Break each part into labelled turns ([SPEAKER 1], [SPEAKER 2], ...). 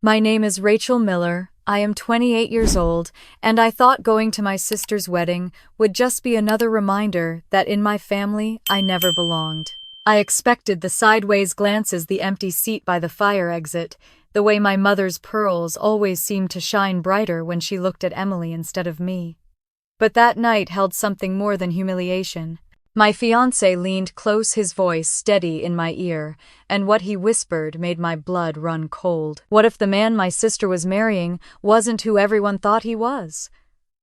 [SPEAKER 1] My name is Rachel Miller. I am 28 years old, and I thought going to my sister's wedding would just be another reminder that in my family I never belonged. I expected the sideways glances, the empty seat by the fire exit, the way my mother's pearls always seemed to shine brighter when she looked at Emily instead of me. But that night held something more than humiliation. My fiancé leaned close, his voice steady in my ear, and what he whispered made my blood run cold. What if the man my sister was marrying wasn't who everyone thought he was?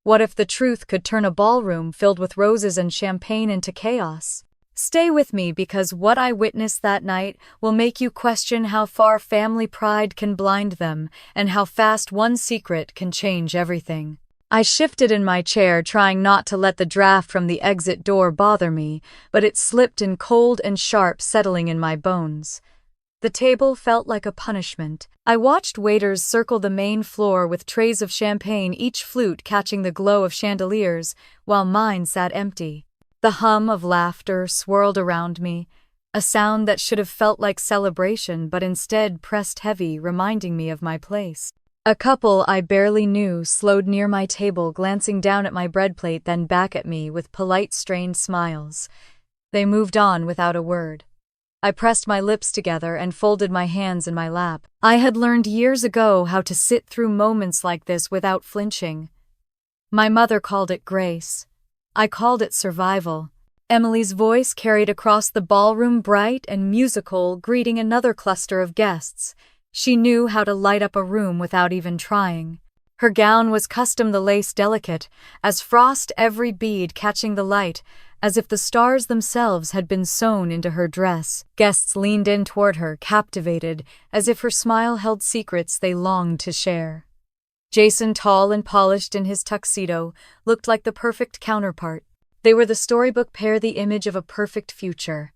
[SPEAKER 1] What if the truth could turn a ballroom filled with roses and champagne into chaos? Stay with me, because what I witnessed that night will make you question how far family pride can blind them and how fast one secret can change everything. I shifted in my chair, trying not to let the draft from the exit door bother me, but it slipped in cold and sharp, settling in my bones. The table felt like a punishment. I watched waiters circle the main floor with trays of champagne, each flute catching the glow of chandeliers, while mine sat empty. The hum of laughter swirled around me, a sound that should have felt like celebration but instead pressed heavy, reminding me of my place. A couple I barely knew slowed near my table, glancing down at my bread plate, then back at me with polite, strained smiles. They moved on without a word. I pressed my lips together and folded my hands in my lap. I had learned years ago how to sit through moments like this without flinching. My mother called it grace. I called it survival. Emily's voice carried across the ballroom, bright and musical, greeting another cluster of guests. She knew how to light up a room without even trying. Her gown was custom, the lace delicate as frost, every bead catching the light, as if the stars themselves had been sewn into her dress. Guests leaned in toward her, captivated, as if her smile held secrets they longed to share. Jason, tall and polished in his tuxedo, looked like the perfect counterpart. They were the storybook pair, the image of a perfect future.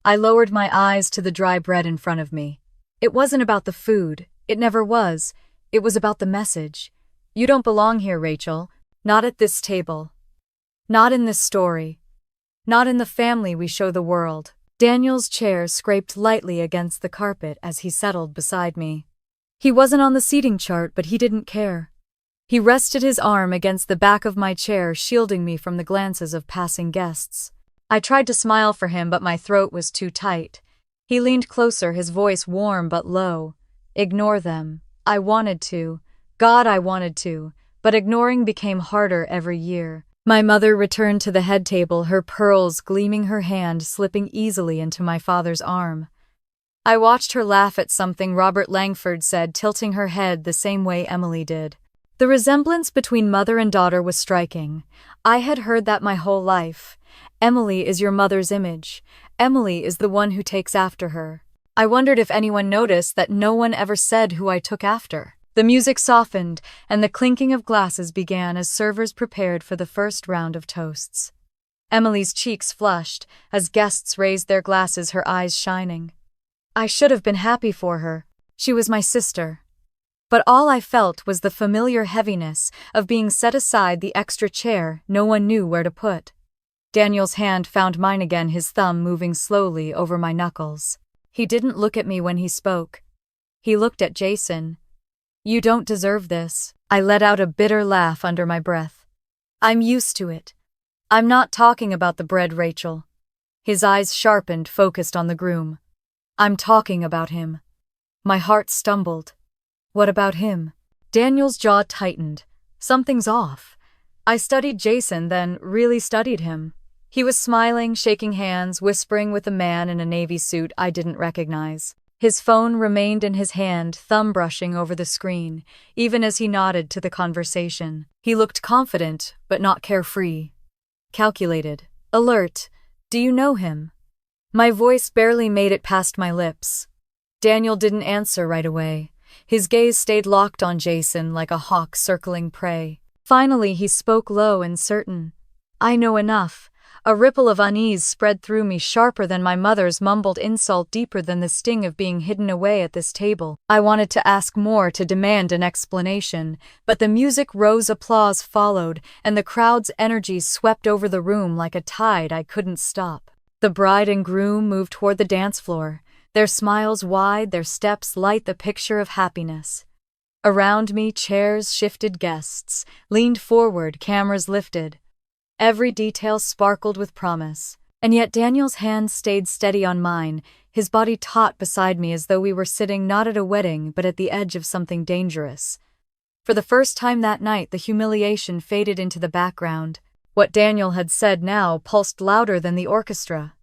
[SPEAKER 1] I lowered my eyes to the dry bread in front of me. It wasn't about the food. It never was. It was about the message. You don't belong here, Rachel. Not at this table. Not in this story. Not in the family we show the world. Daniel's chair scraped lightly against the carpet as he settled beside me. He wasn't on the seating chart, but he didn't care. He rested his arm against the back of my chair, shielding me from the glances of passing guests. I tried to smile for him, but my throat was too tight. He leaned closer, his voice warm but low. Ignore them. I wanted to. God, I wanted to. But ignoring became harder every year. My mother returned to the head table, her pearls gleaming, her hand slipping easily into my father's arm. I watched her laugh at something Robert Langford said, tilting her head the same way Emily did. The resemblance between mother and daughter was striking. I had heard that my whole life. Emily is your mother's image. Emily is the one who takes after her. I wondered if anyone noticed that no one ever said who I took after. The music softened, and the clinking of glasses began as servers prepared for the first round of toasts. Emily's cheeks flushed as guests raised their glasses, her eyes shining. I should have been happy for her. She was my sister. But all I felt was the familiar heaviness of being set aside, the extra chair no one knew where to put. Daniel's hand found mine again, his thumb moving slowly over my knuckles. He didn't look at me when he spoke. He looked at Jason. You don't deserve this. I let out a bitter laugh under my breath. I'm used to it. I'm not talking about the bread, Rachel. His eyes sharpened, focused on the groom. I'm talking about him. My heart stumbled. What about him? Daniel's jaw tightened. Something's off. I studied Jason, then really studied him. He was smiling, shaking hands, whispering with a man in a navy suit I didn't recognize. His phone remained in his hand, thumb brushing over the screen, even as he nodded to the conversation. He looked confident, but not carefree. Calculated. Alert. Do you know him? My voice barely made it past my lips. Daniel didn't answer right away. His gaze stayed locked on Jason like a hawk circling prey. Finally, he spoke low and certain. I know enough. A ripple of unease spread through me, sharper than my mother's mumbled insult, deeper than the sting of being hidden away at this table. I wanted to ask more, to demand an explanation, but the music rose, applause followed, and the crowd's energy swept over the room like a tide I couldn't stop. The bride and groom moved toward the dance floor, their smiles wide, their steps light, the picture of happiness. Around me, chairs shifted, guests leaned forward, cameras lifted. Every detail sparkled with promise. And yet Daniel's hand stayed steady on mine, his body taut beside me as though we were sitting not at a wedding but at the edge of something dangerous. For the first time that night, the humiliation faded into the background. What Daniel had said now pulsed louder than the orchestra.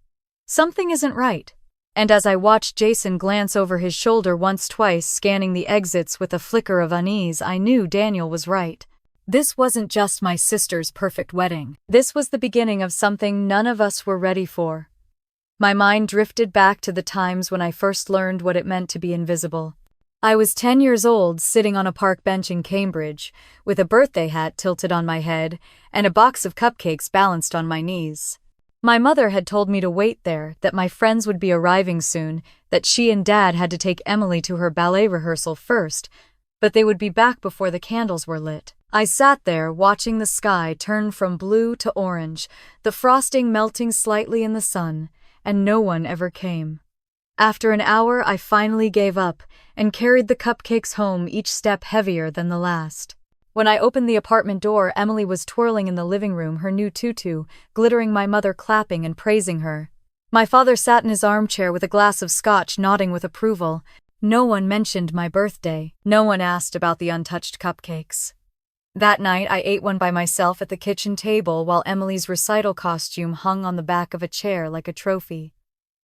[SPEAKER 1] Something isn't right. And as I watched Jason glance over his shoulder once, twice, scanning the exits with a flicker of unease, I knew Daniel was right. This wasn't just my sister's perfect wedding. This was the beginning of something none of us were ready for. My mind drifted back to the times when I first learned what it meant to be invisible. I was 10 years old, sitting on a park bench in Cambridge, with a birthday hat tilted on my head and a box of cupcakes balanced on my knees. My mother had told me to wait there, that my friends would be arriving soon, that she and Dad had to take Emily to her ballet rehearsal first, but they would be back before the candles were lit. I sat there, watching the sky turn from blue to orange, the frosting melting slightly in the sun, and no one ever came. After an hour, I finally gave up and carried the cupcakes home, each step heavier than the last. When I opened the apartment door, Emily was twirling in the living room, her new tutu, glittering, my mother clapping and praising her. My father sat in his armchair with a glass of scotch, nodding with approval. No one mentioned my birthday. No one asked about the untouched cupcakes. That night, I ate one by myself at the kitchen table while Emily's recital costume hung on the back of a chair like a trophy.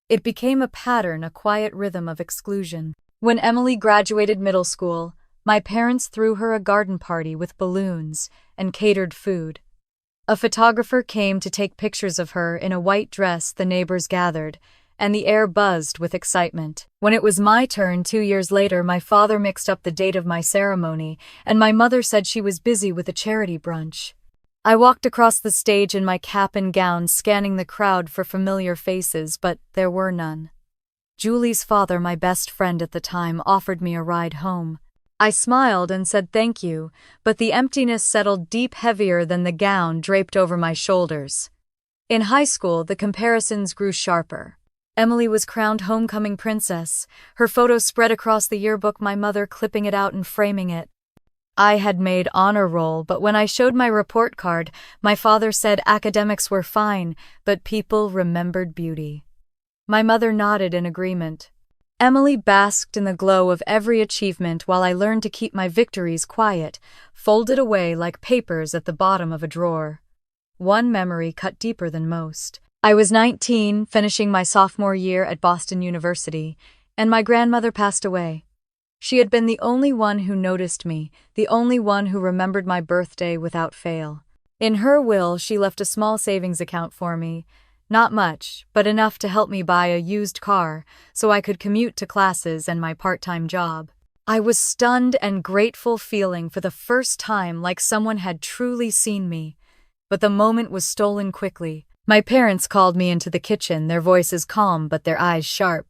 [SPEAKER 1] It became a pattern, a quiet rhythm of exclusion. When Emily graduated middle school, my parents threw her a garden party with balloons and catered food. A photographer came to take pictures of her in a white dress. The neighbors gathered, and the air buzzed with excitement. When it was my turn 2 years later, my father mixed up the date of my ceremony, and my mother said she was busy with a charity brunch. I walked across the stage in my cap and gown, scanning the crowd for familiar faces, but there were none. Julie's father, my best friend at the time, offered me a ride home. I smiled and said thank you, but the emptiness settled deep, heavier than the gown draped over my shoulders. In high school, the comparisons grew sharper. Emily was crowned homecoming princess, her photo spread across the yearbook, my mother clipping it out and framing it. I had made honor roll, but when I showed my report card, my father said academics were fine, but people remembered beauty. My mother nodded in agreement. Emily basked in the glow of every achievement while I learned to keep my victories quiet, folded away like papers at the bottom of a drawer. One memory cut deeper than most. I was 19, finishing my sophomore year at Boston University, and my grandmother passed away. She had been the only one who noticed me, the only one who remembered my birthday without fail. In her will, she left a small savings account for me. Not much, but enough to help me buy a used car so I could commute to classes and my part-time job. I was stunned and grateful, feeling for the first time like someone had truly seen me. But the moment was stolen quickly. My parents called me into the kitchen, their voices calm but their eyes sharp.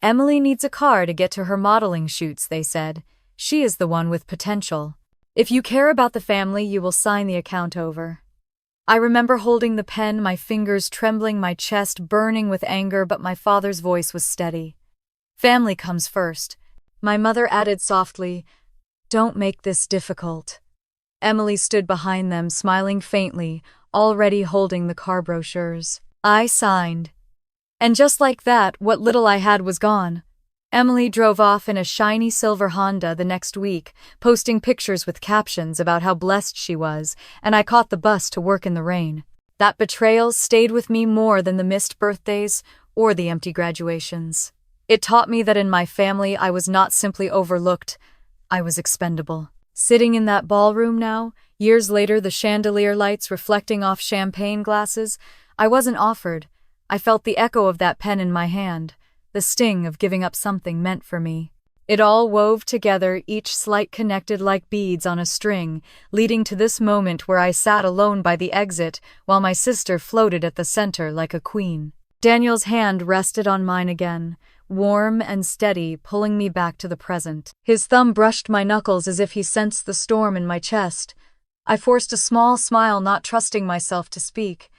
[SPEAKER 1] Emily needs a car to get to her modeling shoots, they said. She is the one with potential. If you care about the family, you will sign the account over. I remember holding the pen, my fingers trembling, my chest burning with anger, but my father's voice was steady. Family comes first. My mother added softly, "Don't make this difficult." Emily stood behind them, smiling faintly, already holding the car brochures. I signed. And just like that, what little I had was gone. Emily drove off in a shiny silver Honda the next week, posting pictures with captions about how blessed she was, and I caught the bus to work in the rain. That betrayal stayed with me more than the missed birthdays or the empty graduations. It taught me that in my family I was not simply overlooked, I was expendable. Sitting in that ballroom now, years later, the chandelier lights reflecting off champagne glasses, I wasn't offered. I felt the echo of that pen in my hand, the sting of giving up something meant for me. It all wove together, each slight connected like beads on a string, leading to this moment where I sat alone by the exit while my sister floated at the center like a queen. Daniel's hand rested on mine again, warm and steady, pulling me back to the present. His thumb brushed my knuckles as if he sensed the storm in my chest. I forced a small smile, not trusting myself to speak.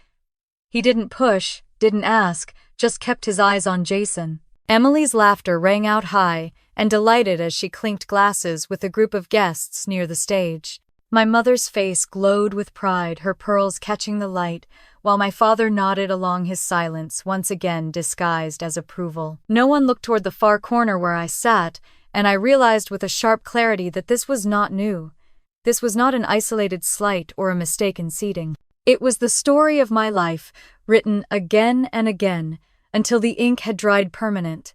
[SPEAKER 1] He didn't push, didn't ask, just kept his eyes on Jason. Emily's laughter rang out high, and delighted as she clinked glasses with a group of guests near the stage. My mother's face glowed with pride, her pearls catching the light, while my father nodded along his silence, once again disguised as approval. No one looked toward the far corner where I sat, and I realized with a sharp clarity that this was not new. This was not an isolated slight or a mistaken seating. It was the story of my life, written again and again, until the ink had dried permanent.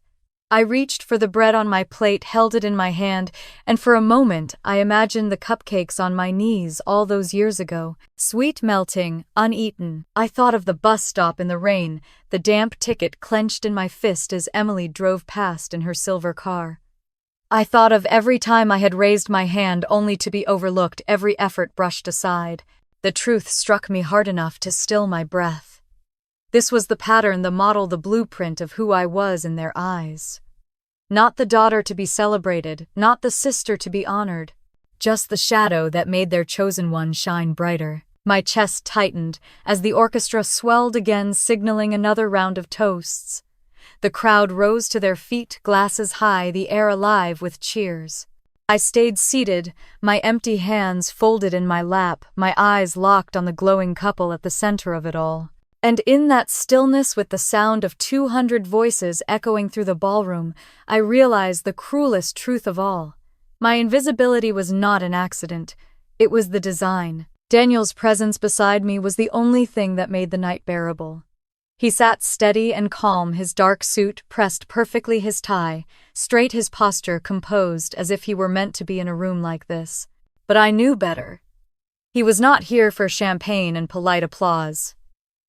[SPEAKER 1] I reached for the bread on my plate, held it in my hand, and for a moment I imagined the cupcakes on my knees all those years ago, sweet melting, uneaten. I thought of the bus stop in the rain, the damp ticket clenched in my fist as Emily drove past in her silver car. I thought of every time I had raised my hand only to be overlooked, every effort brushed aside. The truth struck me hard enough to still my breath. This was the pattern, the model, the blueprint of who I was in their eyes. Not the daughter to be celebrated, not the sister to be honored, just the shadow that made their chosen one shine brighter. My chest tightened as the orchestra swelled again, signaling another round of toasts. The crowd rose to their feet, glasses high, the air alive with cheers. I stayed seated, my empty hands folded in my lap, my eyes locked on the glowing couple at the center of it all. And in that stillness, with the sound of 200 voices echoing through the ballroom, I realized the cruelest truth of all. My invisibility was not an accident. It was the design. Daniel's presence beside me was the only thing that made the night bearable. He sat steady and calm, his dark suit pressed perfectly, his tie straight, his posture composed, as if he were meant to be in a room like this. But I knew better. He was not here for champagne and polite applause.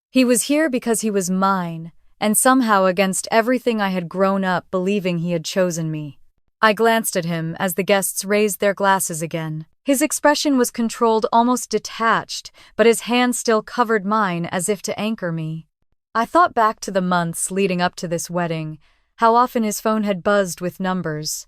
[SPEAKER 1] He was here because he was mine, and somehow against everything I had grown up believing he had chosen me. I glanced at him as the guests raised their glasses again. His expression was controlled, almost detached, but his hand still covered mine as if to anchor me. I thought back to the months leading up to this wedding, how often his phone had buzzed with numbers.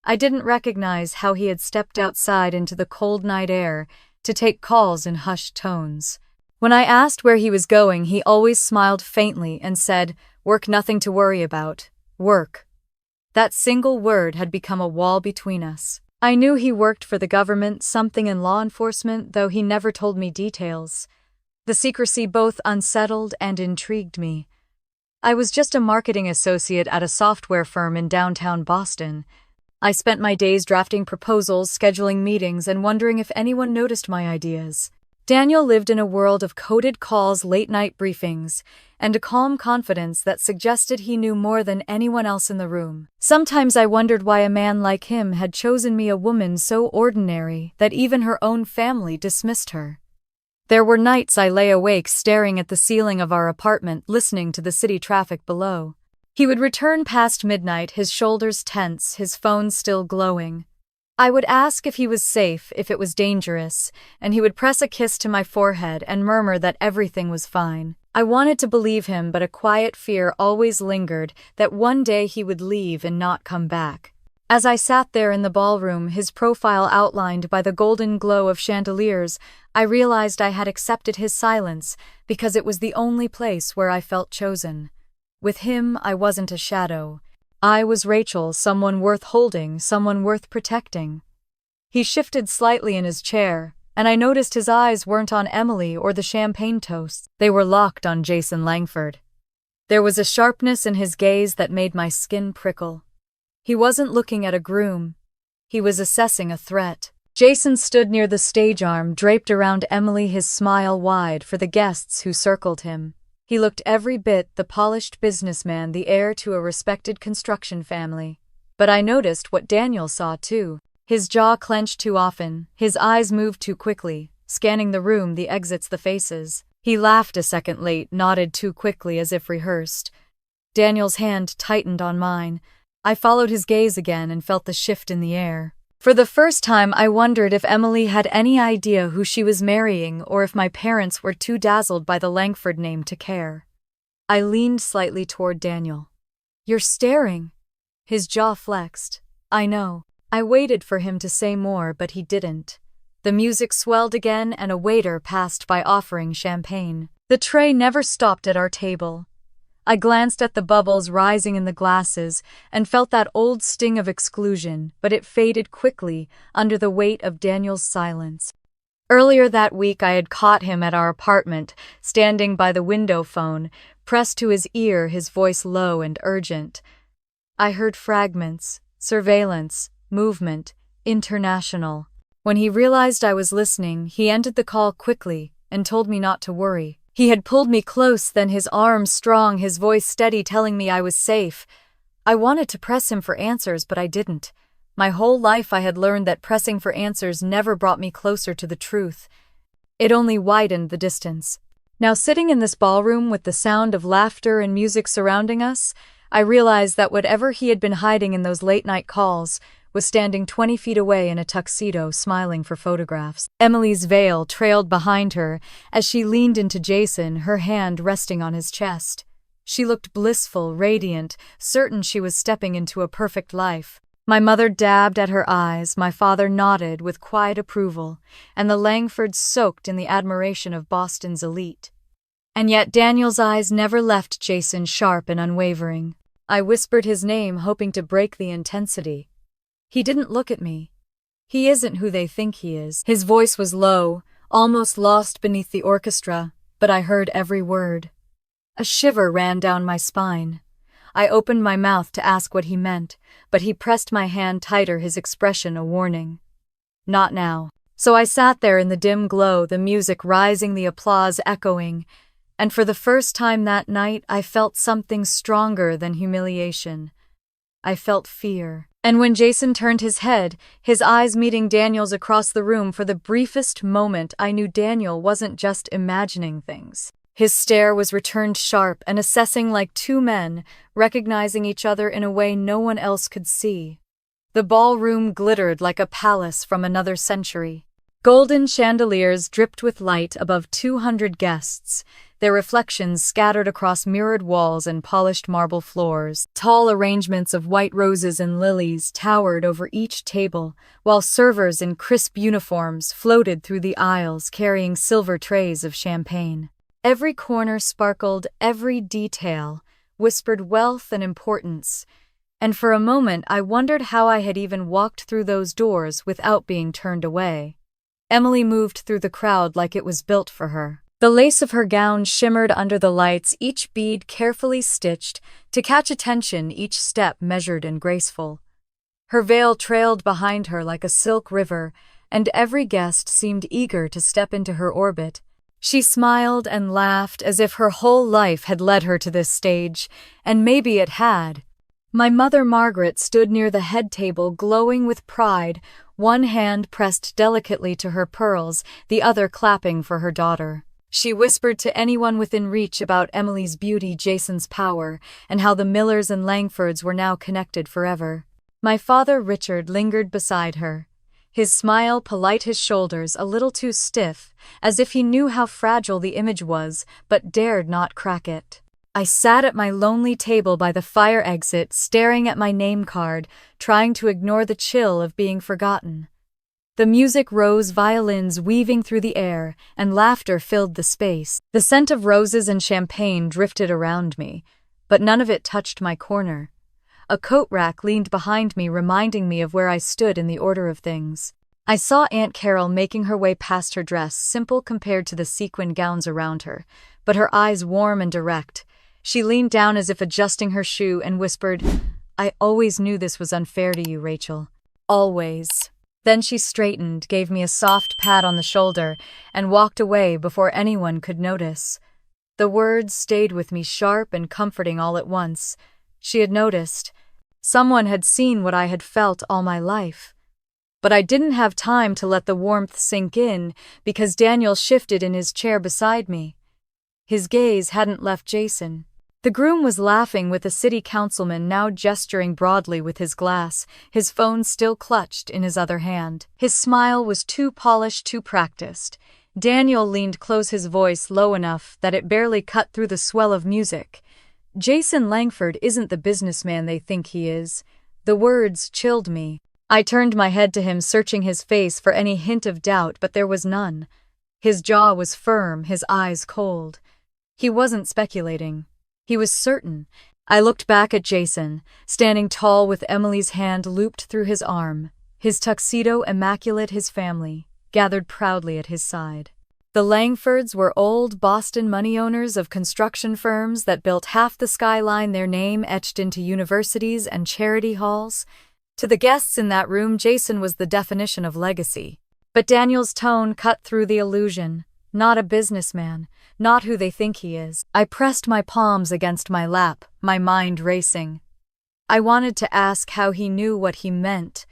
[SPEAKER 1] I didn't recognize how he had stepped outside into the cold night air to take calls in hushed tones. When I asked where he was going, he always smiled faintly and said, "Work, nothing to worry about. Work." That single word had become a wall between us. I knew he worked for the government, something in law enforcement, though he never told me details. The secrecy both unsettled and intrigued me. I was just a marketing associate at a software firm in downtown Boston. I spent my days drafting proposals, scheduling meetings, and wondering if anyone noticed my ideas. Daniel lived in a world of coded calls, late-night briefings, and a calm confidence that suggested he knew more than anyone else in the room. Sometimes I wondered why a man like him had chosen me, a woman so ordinary that even her own family dismissed her. There were nights I lay awake staring at the ceiling of our apartment, listening to the city traffic below. He would return past midnight, his shoulders tense, his phone still glowing. I would ask if he was safe, if it was dangerous, and he would press a kiss to my forehead and murmur that everything was fine. I wanted to believe him, but a quiet fear always lingered that one day he would leave and not come back. As I sat there in the ballroom, his profile outlined by the golden glow of chandeliers, I realized I had accepted his silence because it was the only place where I felt chosen. With him, I wasn't a shadow. I was Rachel, someone worth holding, someone worth protecting. He shifted slightly in his chair, and I noticed his eyes weren't on Emily or the champagne toasts. They were locked on Jason Langford. There was a sharpness in his gaze that made my skin prickle. He wasn't looking at a groom. He was assessing a threat. Jason stood near the stage arm, draped around Emily, his smile wide for the guests who circled him. He looked every bit the polished businessman, the heir to a respected construction family. But I noticed what Daniel saw too. His jaw clenched too often, his eyes moved too quickly, scanning the room, the exits, the faces. He laughed a second late, nodded too quickly as if rehearsed. Daniel's hand tightened on mine. I followed his gaze again and felt the shift in the air. For the first time, I wondered if Emily had any idea who she was marrying or if my parents were too dazzled by the Langford name to care. I leaned slightly toward Daniel. "You're staring." His jaw flexed. I know. I waited for him to say more, but he didn't. The music swelled again and a waiter passed by offering champagne. The tray never stopped at our table. I glanced at the bubbles rising in the glasses and felt that old sting of exclusion, but it faded quickly under the weight of Daniel's silence. Earlier that week I had caught him at our apartment, standing by the window phone, pressed to his ear, his voice low and urgent. I heard fragments, surveillance, movement, international. When he realized I was listening, he ended the call quickly and told me not to worry. He had pulled me close, then his arms strong, his voice steady, telling me I was safe. I wanted to press him for answers, but I didn't. My whole life I had learned that pressing for answers never brought me closer to the truth. It only widened the distance. Now, sitting in this ballroom with the sound of laughter and music surrounding us, I realized that whatever he had been hiding in those late-night calls was standing 20 feet away in a tuxedo, smiling for photographs. Emily's veil trailed behind her as she leaned into Jason, her hand resting on his chest. She looked blissful, radiant, certain she was stepping into a perfect life. My mother dabbed at her eyes, my father nodded with quiet approval, and the Langfords soaked in the admiration of Boston's elite. And yet Daniel's eyes never left Jason, sharp and unwavering. I whispered his name, hoping to break the intensity. He didn't look at me. He isn't who they think he is. His voice was low, almost lost beneath the orchestra, but I heard every word. A shiver ran down my spine. I opened my mouth to ask what he meant, but he pressed my hand tighter, his expression a warning. Not now. So I sat there in the dim glow, the music rising, the applause echoing, and for the first time that night I felt something stronger than humiliation. I felt fear. And when Jason turned his head, his eyes meeting Daniel's across the room, for the briefest moment I knew Daniel wasn't just imagining things. His stare was returned sharp and assessing, like two men, recognizing each other in a way no one else could see. The ballroom glittered like a palace from another century. Golden chandeliers dripped with light above 200 guests, their reflections scattered across mirrored walls and polished marble floors. Tall arrangements of white roses and lilies towered over each table, while servers in crisp uniforms floated through the aisles carrying silver trays of champagne. Every corner sparkled, every detail whispered wealth and importance, and for a moment I wondered how I had even walked through those doors without being turned away. Emily moved through the crowd like it was built for her. The lace of her gown shimmered under the lights, each bead carefully stitched to catch attention, each step measured and graceful. Her veil trailed behind her like a silk river, and every guest seemed eager to step into her orbit. She smiled and laughed as if her whole life had led her to this stage, and maybe it had. My mother Margaret stood near the head table, glowing with pride, one hand pressed delicately to her pearls, the other clapping for her daughter. She whispered to anyone within reach about Emily's beauty, Jason's power, and how the Millers and Langfords were now connected forever. My father Richard lingered beside her. His smile polite, his shoulders a little too stiff, as if he knew how fragile the image was, but dared not crack it. I sat at my lonely table by the fire exit, staring at my name card, trying to ignore the chill of being forgotten. The music rose, violins weaving through the air, and laughter filled the space. The scent of roses and champagne drifted around me, but none of it touched my corner. A coat rack leaned behind me, reminding me of where I stood in the order of things. I saw Aunt Carol making her way past, her dress simple compared to the sequin gowns around her, but her eyes warm and direct. She leaned down as if adjusting her shoe and whispered, "I always knew this was unfair to you, Rachel. Always." Then she straightened, gave me a soft pat on the shoulder, and walked away before anyone could notice. The words stayed with me, sharp and comforting all at once. She had noticed. Someone had seen what I had felt all my life. But I didn't have time to let the warmth sink in because Daniel shifted in his chair beside me. His gaze hadn't left Jason. The groom was laughing with a city councilman, now gesturing broadly with his glass, his phone still clutched in his other hand. His smile was too polished, too practiced. Daniel leaned close, his voice low enough that it barely cut through the swell of music. "Jason Langford isn't the businessman they think he is." The words chilled me. I turned my head to him, searching his face for any hint of doubt, but there was none. His jaw was firm, his eyes cold. He wasn't speculating. He was certain. I looked back at Jason, standing tall with Emily's hand looped through his arm, his tuxedo immaculate, his family gathered proudly at his side. The Langfords were old Boston money owners of construction firms that built half the skyline, their name etched into universities and charity halls. To the guests in that room, Jason was the definition of legacy. But Daniel's tone cut through the illusion. Not a businessman, not who they think he is. I pressed my palms against my lap, my mind racing. I wanted to ask how he knew what he meant,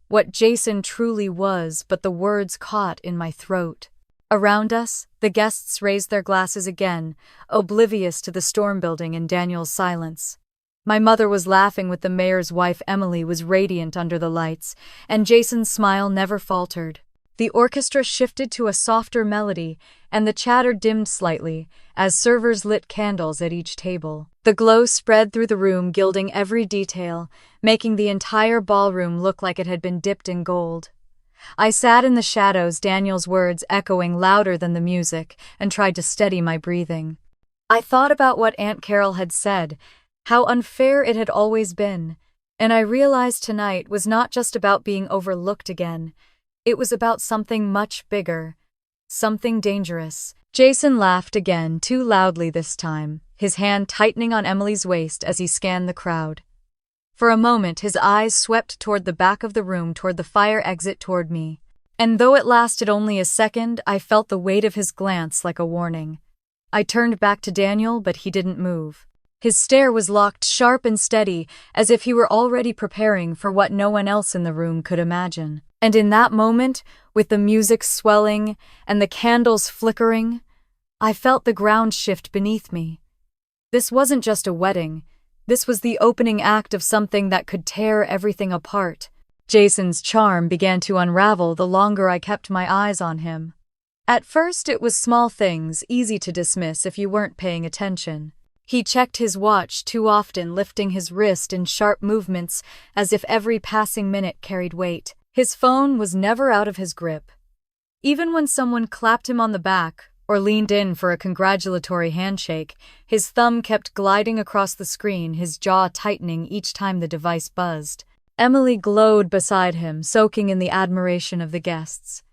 [SPEAKER 1] what Jason truly was, but the words caught in my throat. Around us, the guests raised their glasses again, oblivious to the storm building in Daniel's silence. My mother was laughing with the mayor's wife. Emily was radiant under the lights, and Jason's smile never faltered. The orchestra shifted to a softer melody, and the chatter dimmed slightly as servers lit candles at each table. The glow spread through the room, gilding every detail, making the entire ballroom look like it had been dipped in gold. I sat in the shadows, Daniel's words echoing louder than the music, and tried to steady my breathing. I thought about what Aunt Carol had said, how unfair it had always been, and I realized tonight was not just about being overlooked again. It was about something much bigger, something dangerous. Jason laughed again, too loudly this time, his hand tightening on Emily's waist as he scanned the crowd. For a moment, his eyes swept toward the back of the room, toward the fire exit, toward me. And though it lasted only a second, I felt the weight of his glance like a warning. I turned back to Daniel, but he didn't move. His stare was locked, sharp and steady, as if he were already preparing for what no one else in the room could imagine. And in that moment, with the music swelling and the candles flickering, I felt the ground shift beneath me. This wasn't just a wedding. This was the opening act of something that could tear everything apart. Jason's charm began to unravel the longer I kept my eyes on him. At first, it was small things, easy to dismiss if you weren't paying attention. He checked his watch too often, lifting his wrist in sharp movements as if every passing minute carried weight. His phone was never out of his grip. Even when someone clapped him on the back or leaned in for a congratulatory handshake, his thumb kept gliding across the screen, his jaw tightening each time the device buzzed. Emily glowed beside him, soaking in the admiration of the guests.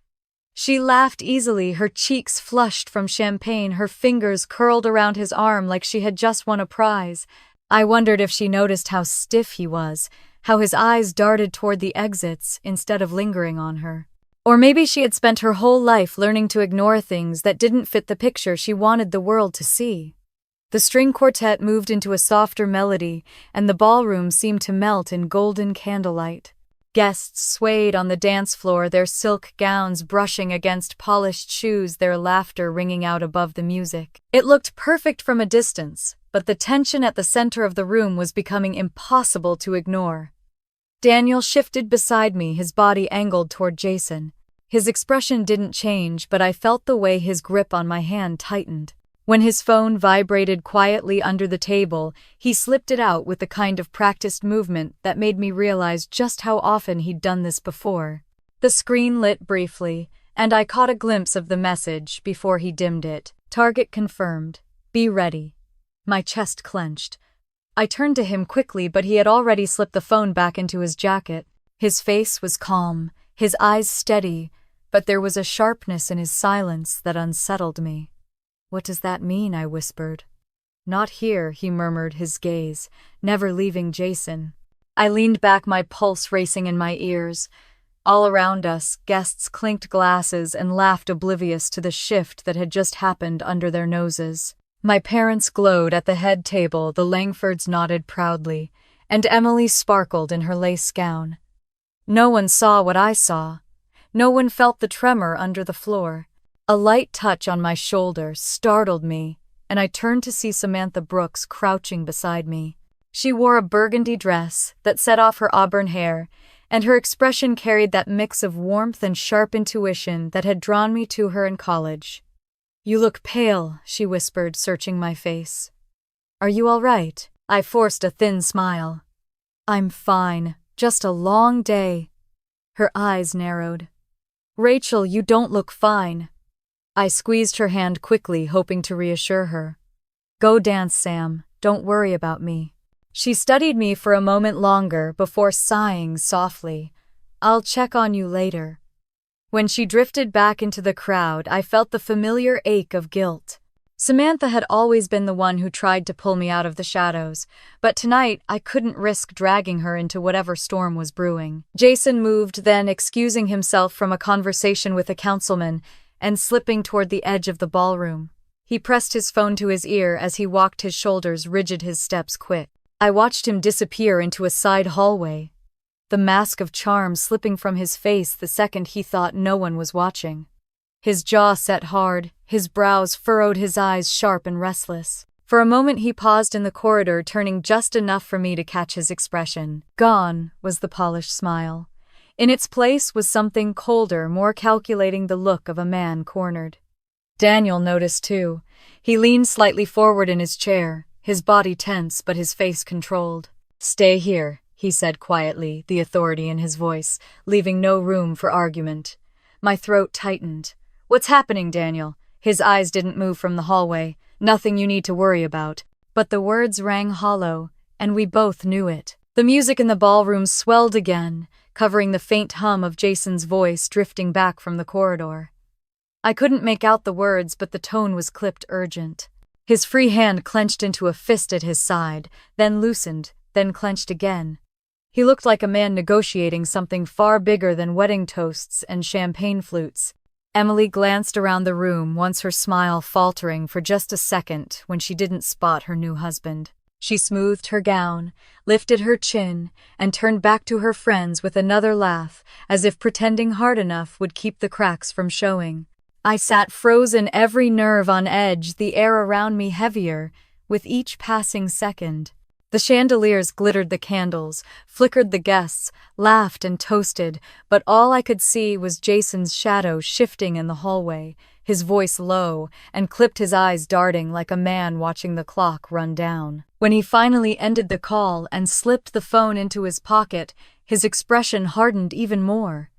[SPEAKER 1] She laughed easily, her cheeks flushed from champagne, her fingers curled around his arm like she had just won a prize. I wondered if she noticed how stiff he was, how his eyes darted toward the exits instead of lingering on her. Or maybe she had spent her whole life learning to ignore things that didn't fit the picture she wanted the world to see. The string quartet moved into a softer melody, and the ballroom seemed to melt in golden candlelight. Guests swayed on the dance floor, their silk gowns brushing against polished shoes, their laughter ringing out above the music. It looked perfect from a distance, but the tension at the center of the room was becoming impossible to ignore. Daniel shifted beside me, his body angled toward Jason. His expression didn't change, but I felt the way his grip on my hand tightened. When his phone vibrated quietly under the table, he slipped it out with the kind of practiced movement that made me realize just how often he'd done this before. The screen lit briefly, and I caught a glimpse of the message before he dimmed it. Target confirmed. Be ready. My chest clenched. I turned to him quickly, but he had already slipped the phone back into his jacket. His face was calm, his eyes steady, but there was a sharpness in his silence that unsettled me. "What does that mean?" I whispered. "Not here," he murmured, his gaze never leaving Jason. I leaned back, my pulse racing in my ears. All around us, guests clinked glasses and laughed, oblivious to the shift that had just happened under their noses. My parents glowed at the head table, the Langfords nodded proudly, and Emily sparkled in her lace gown. No one saw what I saw. No one felt the tremor under the floor. A light touch on my shoulder startled me, and I turned to see Samantha Brooks crouching beside me. She wore a burgundy dress that set off her auburn hair, and her expression carried that mix of warmth and sharp intuition that had drawn me to her in college. "You look pale," she whispered, searching my face. "Are you all right?" I forced a thin smile. "I'm fine. Just a long day." Her eyes narrowed. "Rachel, you don't look fine." I squeezed her hand quickly, hoping to reassure her. "Go dance, Sam. Don't worry about me." She studied me for a moment longer before sighing softly. "I'll check on you later." When she drifted back into the crowd, I felt the familiar ache of guilt. Samantha had always been the one who tried to pull me out of the shadows, but tonight I couldn't risk dragging her into whatever storm was brewing. Jason moved, then excusing himself from a conversation with a councilman and slipping toward the edge of the ballroom. He pressed his phone to his ear as he walked, his shoulders rigid, his steps quick. I watched him disappear into a side hallway, the mask of charm slipping from his face the second he thought no one was watching. His jaw set hard, his brows furrowed, his eyes sharp and restless. For a moment he paused in the corridor, turning just enough for me to catch his expression. Gone was the polished smile. In its place was something colder, more calculating, the look of a man cornered. Daniel noticed too. He leaned slightly forward in his chair, his body tense but his face controlled. "Stay here," he said quietly, the authority in his voice, leaving no room for argument. My throat tightened. "What's happening, Daniel?" His eyes didn't move from the hallway. "Nothing you need to worry about." But the words rang hollow, and we both knew it. The music in the ballroom swelled again, covering the faint hum of Jason's voice drifting back from the corridor. I couldn't make out the words, but the tone was clipped, urgent. His free hand clenched into a fist at his side, then loosened, then clenched again. He looked like a man negotiating something far bigger than wedding toasts and champagne flutes. Emily glanced around the room, once her smile faltering for just a second when she didn't spot her new husband. She smoothed her gown, lifted her chin, and turned back to her friends with another laugh, as if pretending hard enough would keep the cracks from showing. I sat frozen, every nerve on edge, the air around me heavier with each passing second. The chandeliers glittered, the candles flickered, the guests laughed and toasted, but all I could see was Jason's shadow shifting in the hallway, his voice low and clipped, his eyes darting like a man watching the clock run down. When he finally ended the call and slipped the phone into his pocket, his expression hardened even more.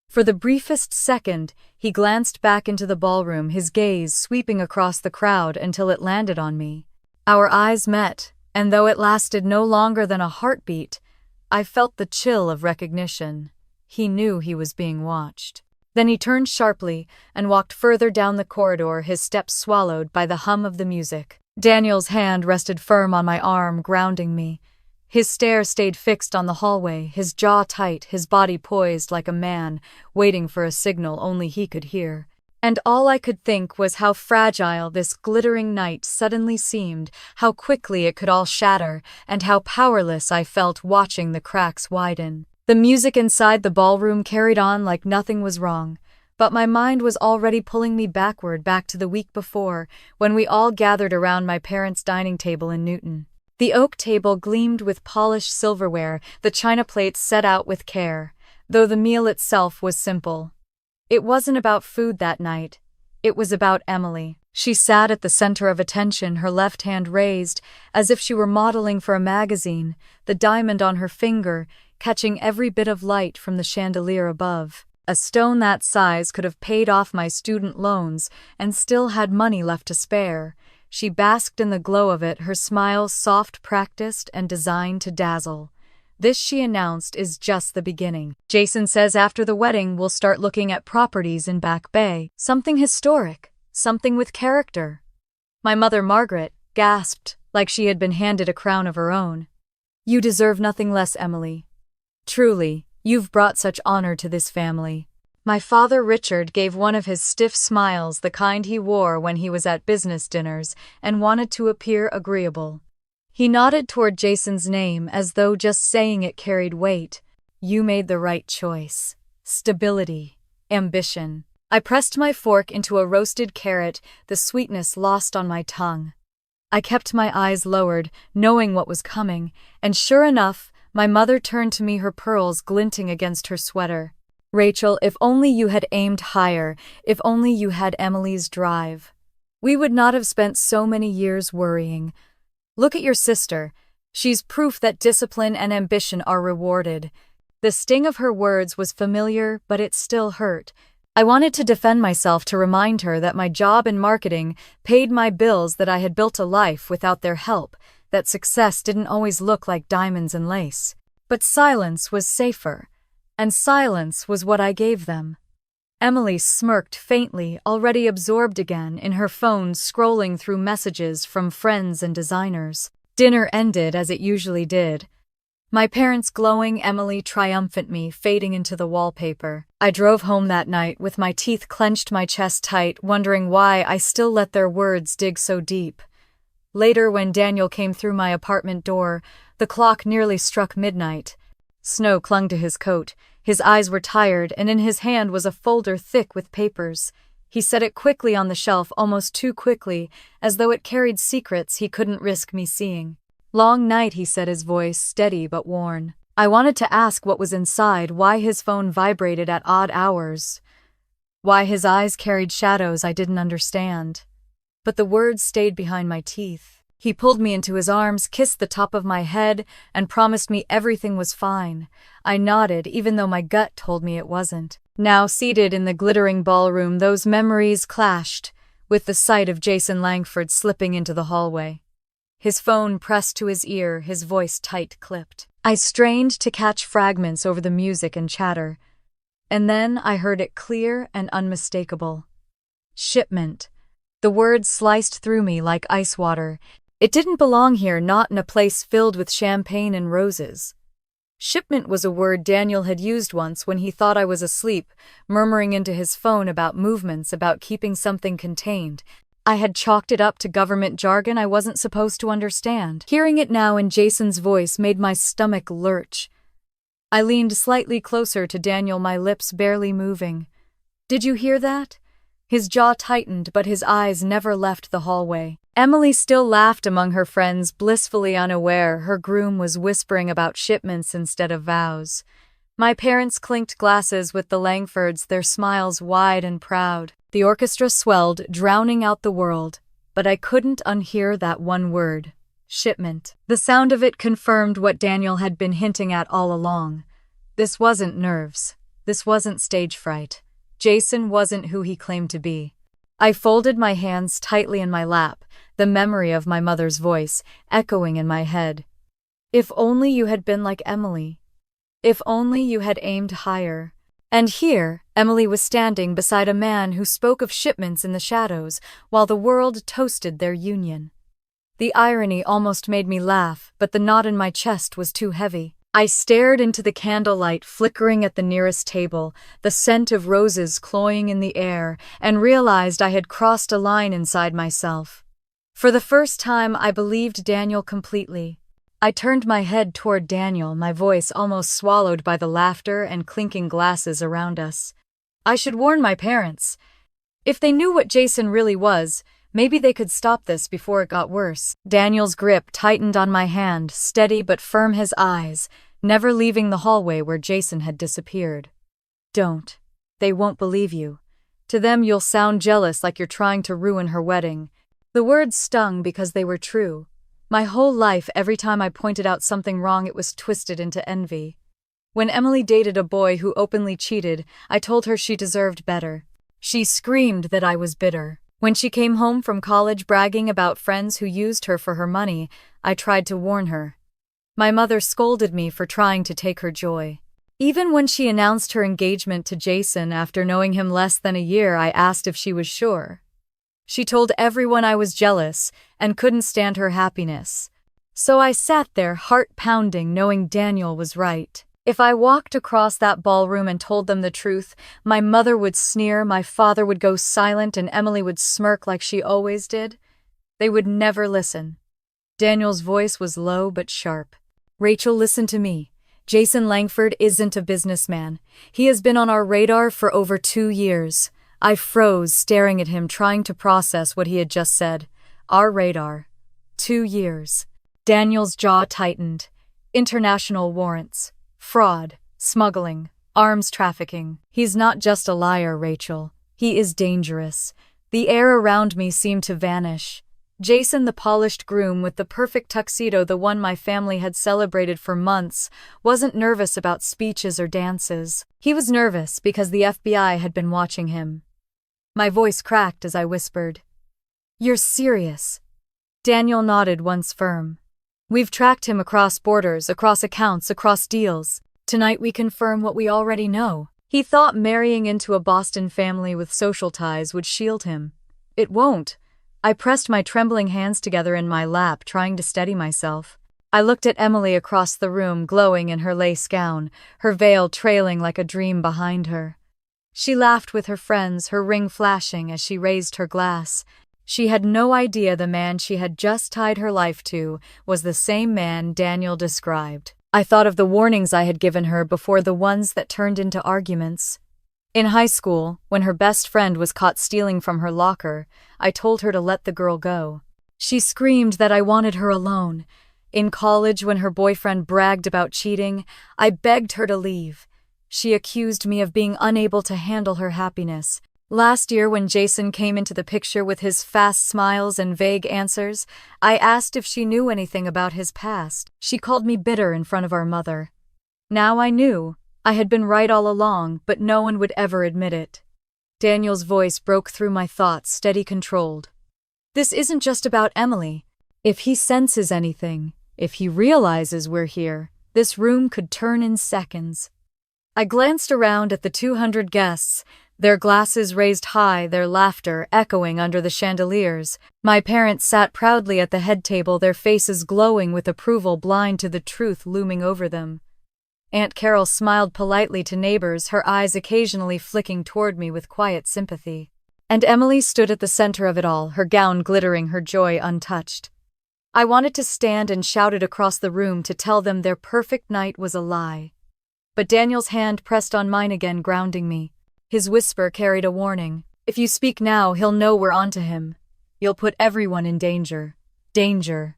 [SPEAKER 1] For the briefest second, he glanced back into the ballroom, his gaze sweeping across the crowd until it landed on me. Our eyes met, and though it lasted no longer than a heartbeat, I felt the chill of recognition. He knew he was being watched. Then he turned sharply and walked further down the corridor, his steps swallowed by the hum of the music. Daniel's hand rested firm on my arm, grounding me. His stare stayed fixed on the hallway, his jaw tight, his body poised like a man, waiting for a signal only he could hear. And all I could think was how fragile this glittering night suddenly seemed, how quickly it could all shatter, and how powerless I felt watching the cracks widen. The music inside the ballroom carried on like nothing was wrong, but my mind was already pulling me backward, back to the week before, when we all gathered around my parents' dining table in Newton. The oak table gleamed with polished silverware, the china plates set out with care, though the meal itself was simple. It wasn't about food that night. It was about Emily. She sat at the center of attention, her left hand raised, as if she were modeling for a magazine, the diamond on her finger catching every bit of light from the chandelier above. A stone that size could have paid off my student loans and still had money left to spare. She basked in the glow of it, her smile soft, practiced, and designed to dazzle. "This," she announced, "is just the beginning. Jason says after the wedding we'll start looking at properties in Back Bay. Something historic, something with character." My mother, Margaret, gasped like she had been handed a crown of her own. "You deserve nothing less, Emily. Truly, you've brought such honor to this family." My father, Richard, gave one of his stiff smiles, the kind he wore when he was at business dinners, and wanted to appear agreeable. He nodded toward Jason's name as though just saying it carried weight. "You made the right choice. Stability. Ambition." I pressed my fork into a roasted carrot, the sweetness lost on my tongue. I kept my eyes lowered, knowing what was coming, and sure enough, my mother turned to me, her pearls glinting against her sweater. "Rachel, if only you had aimed higher, if only you had Emily's drive. We would not have spent so many years worrying. Look at your sister. She's proof that discipline and ambition are rewarded." The sting of her words was familiar, but it still hurt. I wanted to defend myself, to remind her that my job in marketing paid my bills, that I had built a life without their help, that success didn't always look like diamonds and lace. But silence was safer, and silence was what I gave them. Emily smirked faintly, already absorbed again in her phone, scrolling through messages from friends and designers. Dinner ended as it usually did. My parents glowing, Emily triumphant, me fading into the wallpaper. I drove home that night with my teeth clenched, my chest tight, wondering why I still let their words dig so deep. Later, when Daniel came through my apartment door, the clock nearly struck midnight. Snow clung to his coat, his eyes were tired, and in his hand was a folder thick with papers. He set it quickly on the shelf, almost too quickly, as though it carried secrets he couldn't risk me seeing. "Long night," he said, his voice steady but worn. I wanted to ask what was inside, why his phone vibrated at odd hours, why his eyes carried shadows I didn't understand. But the words stayed behind my teeth. He pulled me into his arms, kissed the top of my head, and promised me everything was fine. I nodded, even though my gut told me it wasn't. Now, seated in the glittering ballroom, those memories clashed with the sight of Jason Langford slipping into the hallway. His phone pressed to his ear, his voice tight-clipped. I strained to catch fragments over the music and chatter, and then I heard it clear and unmistakable. Shipment. The word sliced through me like ice water. It didn't belong here, not in a place filled with champagne and roses. Shipment was a word Daniel had used once when he thought I was asleep, murmuring into his phone about movements, about keeping something contained. I had chalked it up to government jargon I wasn't supposed to understand. Hearing it now in Jason's voice made my stomach lurch. I leaned slightly closer to Daniel, my lips barely moving. "Did you hear that?" His jaw tightened, but his eyes never left the hallway. Emily still laughed among her friends, blissfully unaware her groom was whispering about shipments instead of vows. My parents clinked glasses with the Langfords, their smiles wide and proud. The orchestra swelled, drowning out the world, but I couldn't unhear that one word. Shipment. The sound of it confirmed what Daniel had been hinting at all along. This wasn't nerves. This wasn't stage fright. Jason wasn't who he claimed to be. I folded my hands tightly in my lap, the memory of my mother's voice echoing in my head. If only you had been like Emily. If only you had aimed higher. And here, Emily was standing beside a man who spoke of shipments in the shadows, while the world toasted their union. The irony almost made me laugh, but the knot in my chest was too heavy. I stared into the candlelight flickering at the nearest table, the scent of roses cloying in the air, and realized I had crossed a line inside myself. For the first time, I believed Daniel completely. I turned my head toward Daniel, my voice almost swallowed by the laughter and clinking glasses around us. I should warn my parents. If they knew what Jason really was, maybe they could stop this before it got worse. Daniel's grip tightened on my hand, steady but firm, his eyes, never leaving the hallway where Jason had disappeared. Don't. They won't believe you. To them you'll sound jealous, like you're trying to ruin her wedding. The words stung because they were true. My whole life, every time I pointed out something wrong, it was twisted into envy. When Emily dated a boy who openly cheated, I told her she deserved better. She screamed that I was bitter. When she came home from college bragging about friends who used her for her money, I tried to warn her. My mother scolded me for trying to take her joy. Even when she announced her engagement to Jason after knowing him less than a year, I asked if she was sure. She told everyone I was jealous and couldn't stand her happiness. So I sat there, heart pounding, knowing Daniel was right. If I walked across that ballroom and told them the truth, my mother would sneer, my father would go silent, and Emily would smirk like she always did. They would never listen. Daniel's voice was low but sharp. "Rachel, listen to me. Jason Langford isn't a businessman. He has been on our radar for over 2 years. I froze, staring at him, trying to process what he had just said. Our radar. 2 years. Daniel's jaw tightened. International warrants. Fraud. Smuggling. Arms trafficking. He's not just a liar, Rachel. He is dangerous. The air around me seemed to vanish. Jason, the polished groom with the perfect tuxedo, the one my family had celebrated for months, wasn't nervous about speeches or dances. He was nervous because the FBI had been watching him. My voice cracked as I whispered, "You're serious?" Daniel nodded once firm. "We've tracked him across borders, across accounts, across deals. Tonight we confirm what we already know." He thought marrying into a Boston family with social ties would shield him. It won't. I pressed my trembling hands together in my lap, trying to steady myself. I looked at Emily across the room, glowing in her lace gown, her veil trailing like a dream behind her. She laughed with her friends, her ring flashing as she raised her glass. She had no idea the man she had just tied her life to was the same man Daniel described. I thought of the warnings I had given her before, the ones that turned into arguments. In high school, when her best friend was caught stealing from her locker, I told her to let the girl go. She screamed that I wanted her alone. In college, when her boyfriend bragged about cheating, I begged her to leave. She accused me of being unable to handle her happiness. Last year, when Jason came into the picture with his fast smiles and vague answers, I asked if she knew anything about his past. She called me bitter in front of our mother. Now I knew. I had been right all along, but no one would ever admit it. Daniel's voice broke through my thoughts, steady, controlled. "This isn't just about Emily. If he senses anything, if he realizes we're here, this room could turn in seconds." I glanced around at the 200 guests, their glasses raised high, their laughter echoing under the chandeliers. My parents sat proudly at the head table, their faces glowing with approval, blind to the truth looming over them. Aunt Carol smiled politely to neighbors, her eyes occasionally flicking toward me with quiet sympathy. And Emily stood at the center of it all, her gown glittering, her joy untouched. I wanted to stand and shout it across the room to tell them their perfect night was a lie. But Daniel's hand pressed on mine again, grounding me. His whisper carried a warning. "If you speak now, he'll know we're onto him. You'll put everyone in danger. Danger."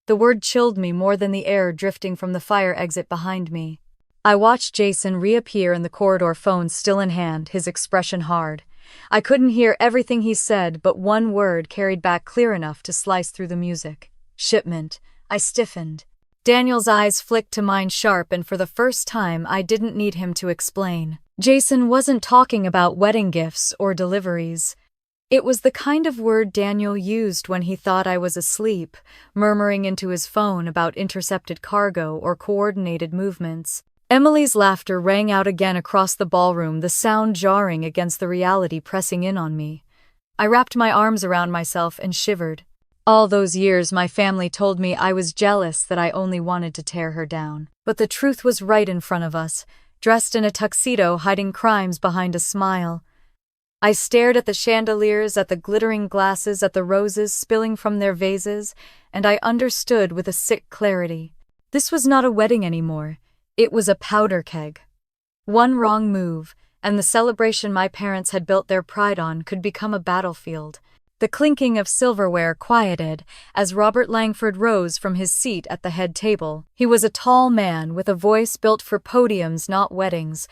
[SPEAKER 1] The word chilled me more than the air drifting from the fire exit behind me. I watched Jason reappear in the corridor, phone still in hand, his expression hard. I couldn't hear everything he said, but one word carried back clear enough to slice through the music. "Shipment." I stiffened. Daniel's eyes flicked to mine sharp, and for the first time I didn't need him to explain. Jason wasn't talking about wedding gifts or deliveries. It was the kind of word Daniel used when he thought I was asleep, murmuring into his phone about intercepted cargo or coordinated movements. Emily's laughter rang out again across the ballroom, the sound jarring against the reality pressing in on me. I wrapped my arms around myself and shivered. All those years my family told me I was jealous, that I only wanted to tear her down. But the truth was right in front of us, dressed in a tuxedo, hiding crimes behind a smile. I stared at the chandeliers, at the glittering glasses, at the roses spilling from their vases, and I understood with a sick clarity. This was not a wedding anymore. It was a powder keg. One wrong move, and the celebration my parents had built their pride on could become a battlefield. The clinking of silverware quieted as Robert Langford rose from his seat at the head table. He was a tall man with a voice built for podiums, not weddings.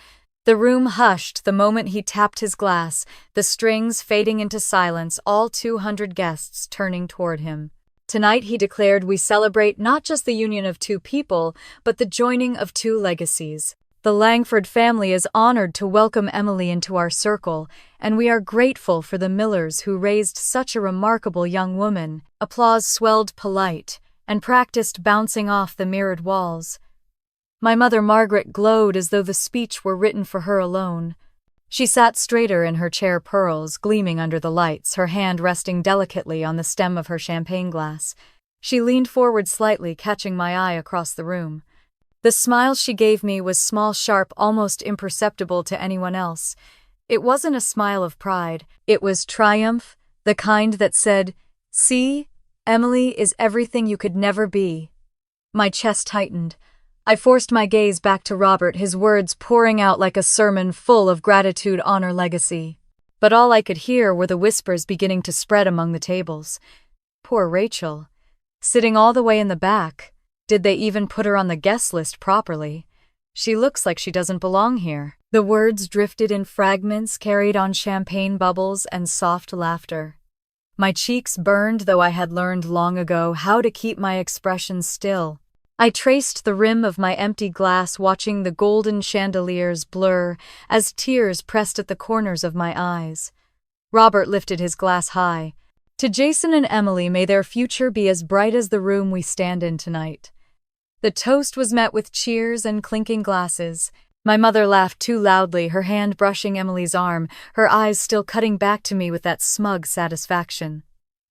[SPEAKER 1] The room hushed the moment he tapped his glass, the strings fading into silence, all 200 guests turning toward him. Tonight, he declared, we celebrate not just the union of two people, but the joining of two legacies. The Langford family is honored to welcome Emily into our circle, and we are grateful for the Millers who raised such a remarkable young woman. Applause swelled polite and practiced bouncing off the mirrored walls. My mother Margaret glowed as though the speech were written for her alone. She sat straighter in her chair, pearls gleaming under the lights, her hand resting delicately on the stem of her champagne glass. She leaned forward slightly, catching my eye across the room. The smile she gave me was small, sharp, almost imperceptible to anyone else. It wasn't a smile of pride. It was triumph, the kind that said, "See, Emily is everything you could never be." My chest tightened. I forced my gaze back to Robert, his words pouring out like a sermon full of gratitude, honor, legacy. But all I could hear were the whispers beginning to spread among the tables. Poor Rachel. Sitting all the way in the back. Did they even put her on the guest list properly? She looks like she doesn't belong here. The words drifted in fragments, carried on champagne bubbles and soft laughter. My cheeks burned, though I had learned long ago how to keep my expression still. I traced the rim of my empty glass, watching the golden chandeliers blur as tears pressed at the corners of my eyes. Robert lifted his glass high. To Jason and Emily, may their future be as bright as the room we stand in tonight. The toast was met with cheers and clinking glasses. My mother laughed too loudly, her hand brushing Emily's arm, her eyes still cutting back to me with that smug satisfaction.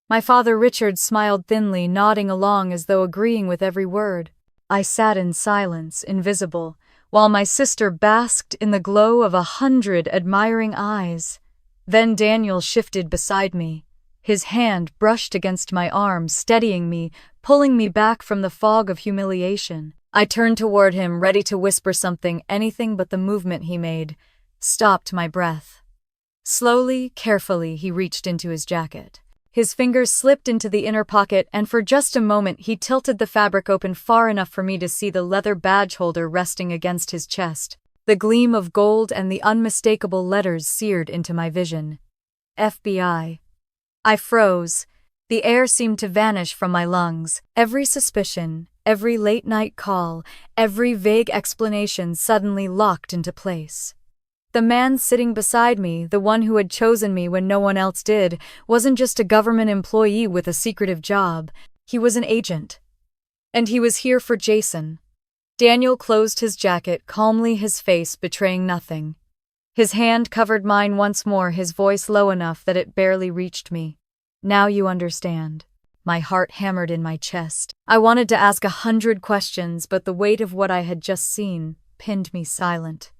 [SPEAKER 1] My father Richard smiled thinly, nodding along as though agreeing with every word. I sat in silence, invisible, while my sister basked in the glow of 100 admiring eyes. Then Daniel shifted beside me. His hand brushed against my arm, steadying me, pulling me back from the fog of humiliation. I turned toward him, ready to whisper something, anything but the movement he made stopped my breath. Slowly, carefully, he reached into his jacket. His fingers slipped into the inner pocket, and for just a moment he tilted the fabric open far enough for me to see the leather badge holder resting against his chest. The gleam of gold and the unmistakable letters seared into my vision. FBI. I froze. The air seemed to vanish from my lungs. Every suspicion, every late-night call, every vague explanation suddenly locked into place. The man sitting beside me, the one who had chosen me when no one else did, wasn't just a government employee with a secretive job. He was an agent. And he was here for Jason. Daniel closed his jacket, calmly, his face betraying nothing. His hand covered mine once more, his voice low enough that it barely reached me. Now you understand. My heart hammered in my chest. I wanted to ask 100 questions, but the weight of what I had just seen pinned me silent.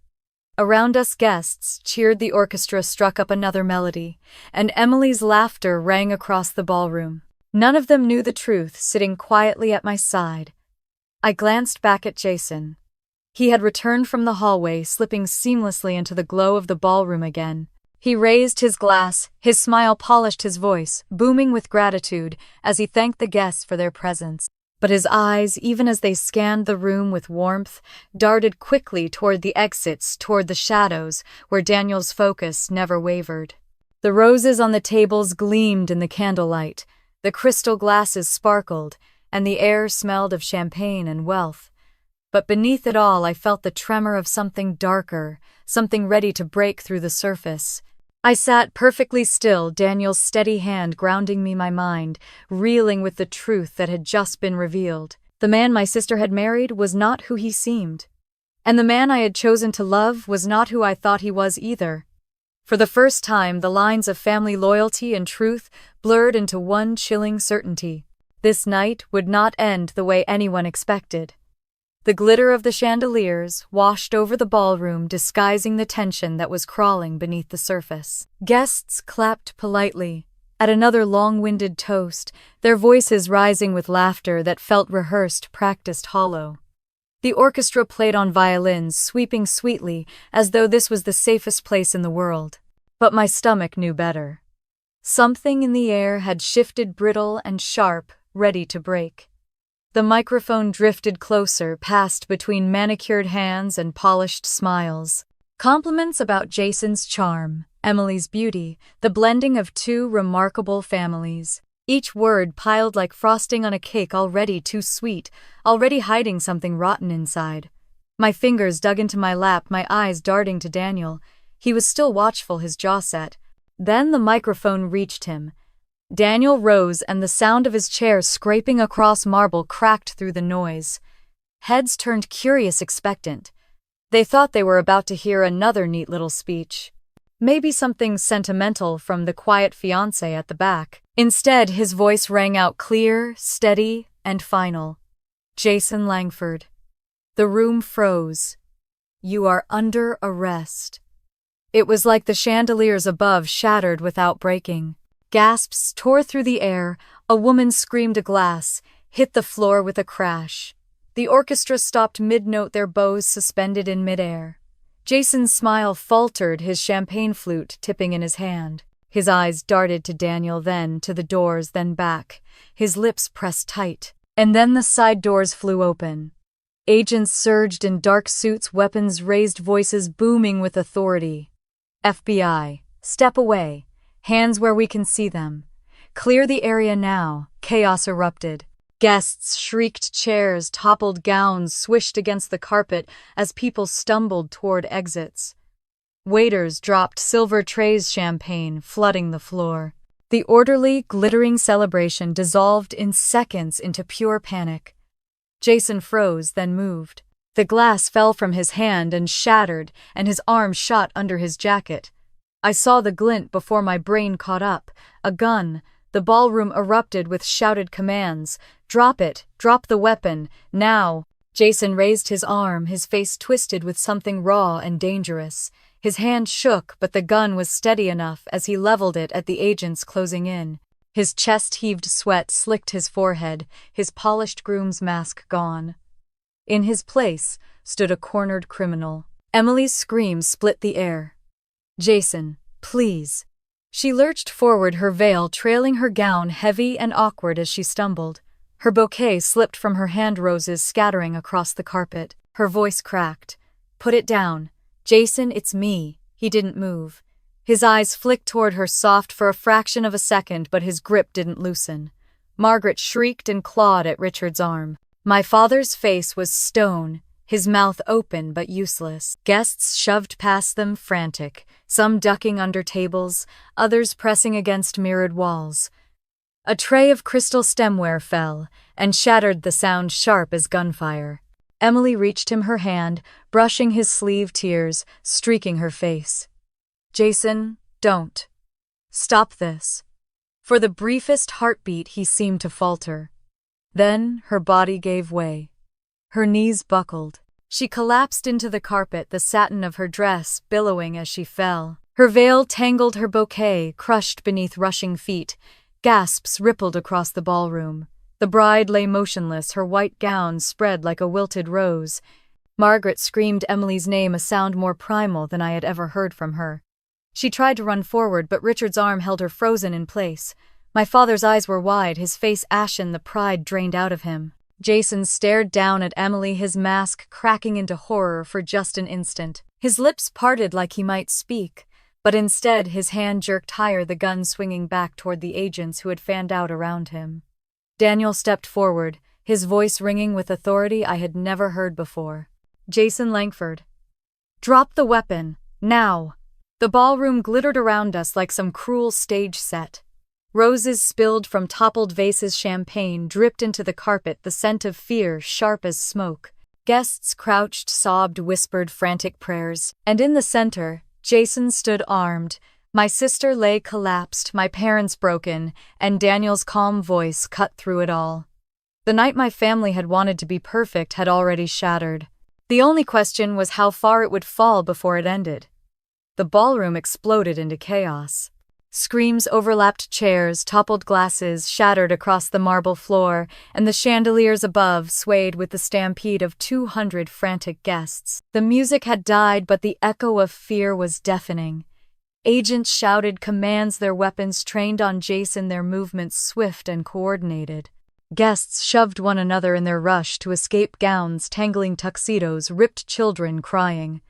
[SPEAKER 1] Around us guests cheered, the orchestra struck up another melody, and Emily's laughter rang across the ballroom. None of them knew the truth, sitting quietly at my side. I glanced back at Jason. He had returned from the hallway, slipping seamlessly into the glow of the ballroom again. He raised his glass, his smile polished his voice, booming with gratitude as he thanked the guests for their presence. But his eyes, even as they scanned the room with warmth, darted quickly toward the exits, toward the shadows, where Daniel's focus never wavered. The roses on the tables gleamed in the candlelight, the crystal glasses sparkled, and the air smelled of champagne and wealth. But beneath it all, I felt the tremor of something darker, something ready to break through the surface. I sat perfectly still, Daniel's steady hand grounding me my mind, reeling with the truth that had just been revealed. The man my sister had married was not who he seemed. And the man I had chosen to love was not who I thought he was either. For the first time, the lines of family loyalty and truth blurred into one chilling certainty. This night would not end the way anyone expected. The glitter of the chandeliers washed over the ballroom, disguising the tension that was crawling beneath the surface. Guests clapped politely at another long-winded toast, their voices rising with laughter that felt rehearsed, practiced, hollow. The orchestra played on violins, sweeping sweetly, as though this was the safest place in the world. But my stomach knew better. Something in the air had shifted, brittle and sharp, ready to break. The microphone drifted closer, passed between manicured hands and polished smiles. Compliments about Jason's charm, Emily's beauty, the blending of two remarkable families. Each word piled like frosting on a cake, already too sweet, already hiding something rotten inside. My fingers dug into my lap, my eyes darting to Daniel. He was still watchful, his jaw set. Then the microphone reached him. Daniel rose, and the sound of his chair scraping across marble cracked through the noise. Heads turned curious, expectant. They thought they were about to hear another neat little speech. Maybe something sentimental from the quiet fiancé at the back. Instead, his voice rang out clear, steady, and final. Jason Langford. The room froze. You are under arrest. It was like the chandeliers above shattered without breaking. Gasps tore through the air, a woman screamed, a glass hit the floor with a crash. The orchestra stopped mid-note, their bows suspended in mid-air. Jason's smile faltered, his champagne flute tipping in his hand. His eyes darted to Daniel, then to the doors, then back, his lips pressed tight. And then the side doors flew open. Agents surged in dark suits, weapons raised, voices booming with authority. FBI, step away. Hands where we can see them. "Clear the area now." Chaos erupted. Guests shrieked, chairs toppled, gowns swished against the carpet as people stumbled toward exits. Waiters dropped silver trays, champagne flooding the floor. The orderly, glittering celebration dissolved in seconds into pure panic. Jason froze, then moved. The glass fell from his hand and shattered, and his arm shot under his jacket. I saw the glint before my brain caught up. A gun. The ballroom erupted with shouted commands. "Drop it! Drop the weapon! Now!" Jason raised his arm, his face twisted with something raw and dangerous. His hand shook, but the gun was steady enough as he leveled it at the agents closing in. His chest-heaved sweat slicked his forehead, his polished groom's mask gone. In his place stood a cornered criminal. Emily's scream split the air. "Jason, please." She lurched forward, her veil trailing her gown heavy and awkward as she stumbled. Her bouquet slipped from her hand, roses scattering across the carpet. Her voice cracked. "Put it down. Jason, it's me." He didn't move. His eyes flicked toward her, soft for a fraction of a second, but his grip didn't loosen. Margaret shrieked and clawed at Richard's arm. My father's face was stone, his mouth open but useless. Guests shoved past them, frantic, some ducking under tables, others pressing against mirrored walls. A tray of crystal stemware fell, and shattered, the sound sharp as gunfire. Emily reached him, her hand, brushing his sleeve, tears streaking her face. "Jason, don't. Stop this." For the briefest heartbeat, he seemed to falter. Then her body gave way. Her knees buckled. She collapsed into the carpet, the satin of her dress billowing as she fell. Her veil tangled, her bouquet crushed beneath rushing feet. Gasps rippled across the ballroom. The bride lay motionless, her white gown spread like a wilted rose. Margaret screamed Emily's name, a sound more primal than I had ever heard from her. She tried to run forward, but Richard's arm held her frozen in place. My father's eyes were wide, his face ashen, the pride drained out of him. Jason stared down at Emily, his mask cracking into horror for just an instant. His lips parted like he might speak, but instead his hand jerked higher, the gun swinging back toward the agents who had fanned out around him. Daniel stepped forward, his voice ringing with authority I had never heard before. "Jason Langford, drop the weapon, now!" The ballroom glittered around us like some cruel stage set. Roses spilled from toppled vases, champagne dripped into the carpet, the scent of fear sharp as smoke. Guests crouched, sobbed, whispered frantic prayers. And in the center, Jason stood armed. My sister lay collapsed, my parents broken, and Daniel's calm voice cut through it all. The night my family had wanted to be perfect had already shattered. The only question was how far it would fall before it ended. The ballroom exploded into chaos. Screams overlapped chairs, toppled glasses shattered across the marble floor, and the chandeliers above swayed with the stampede of 200 frantic guests. The music had died, but the echo of fear was deafening. Agents shouted commands, their weapons trained on Jason, their movements swift and coordinated. Guests shoved one another in their rush to escape, gowns tangling tuxedos, ripped children crying.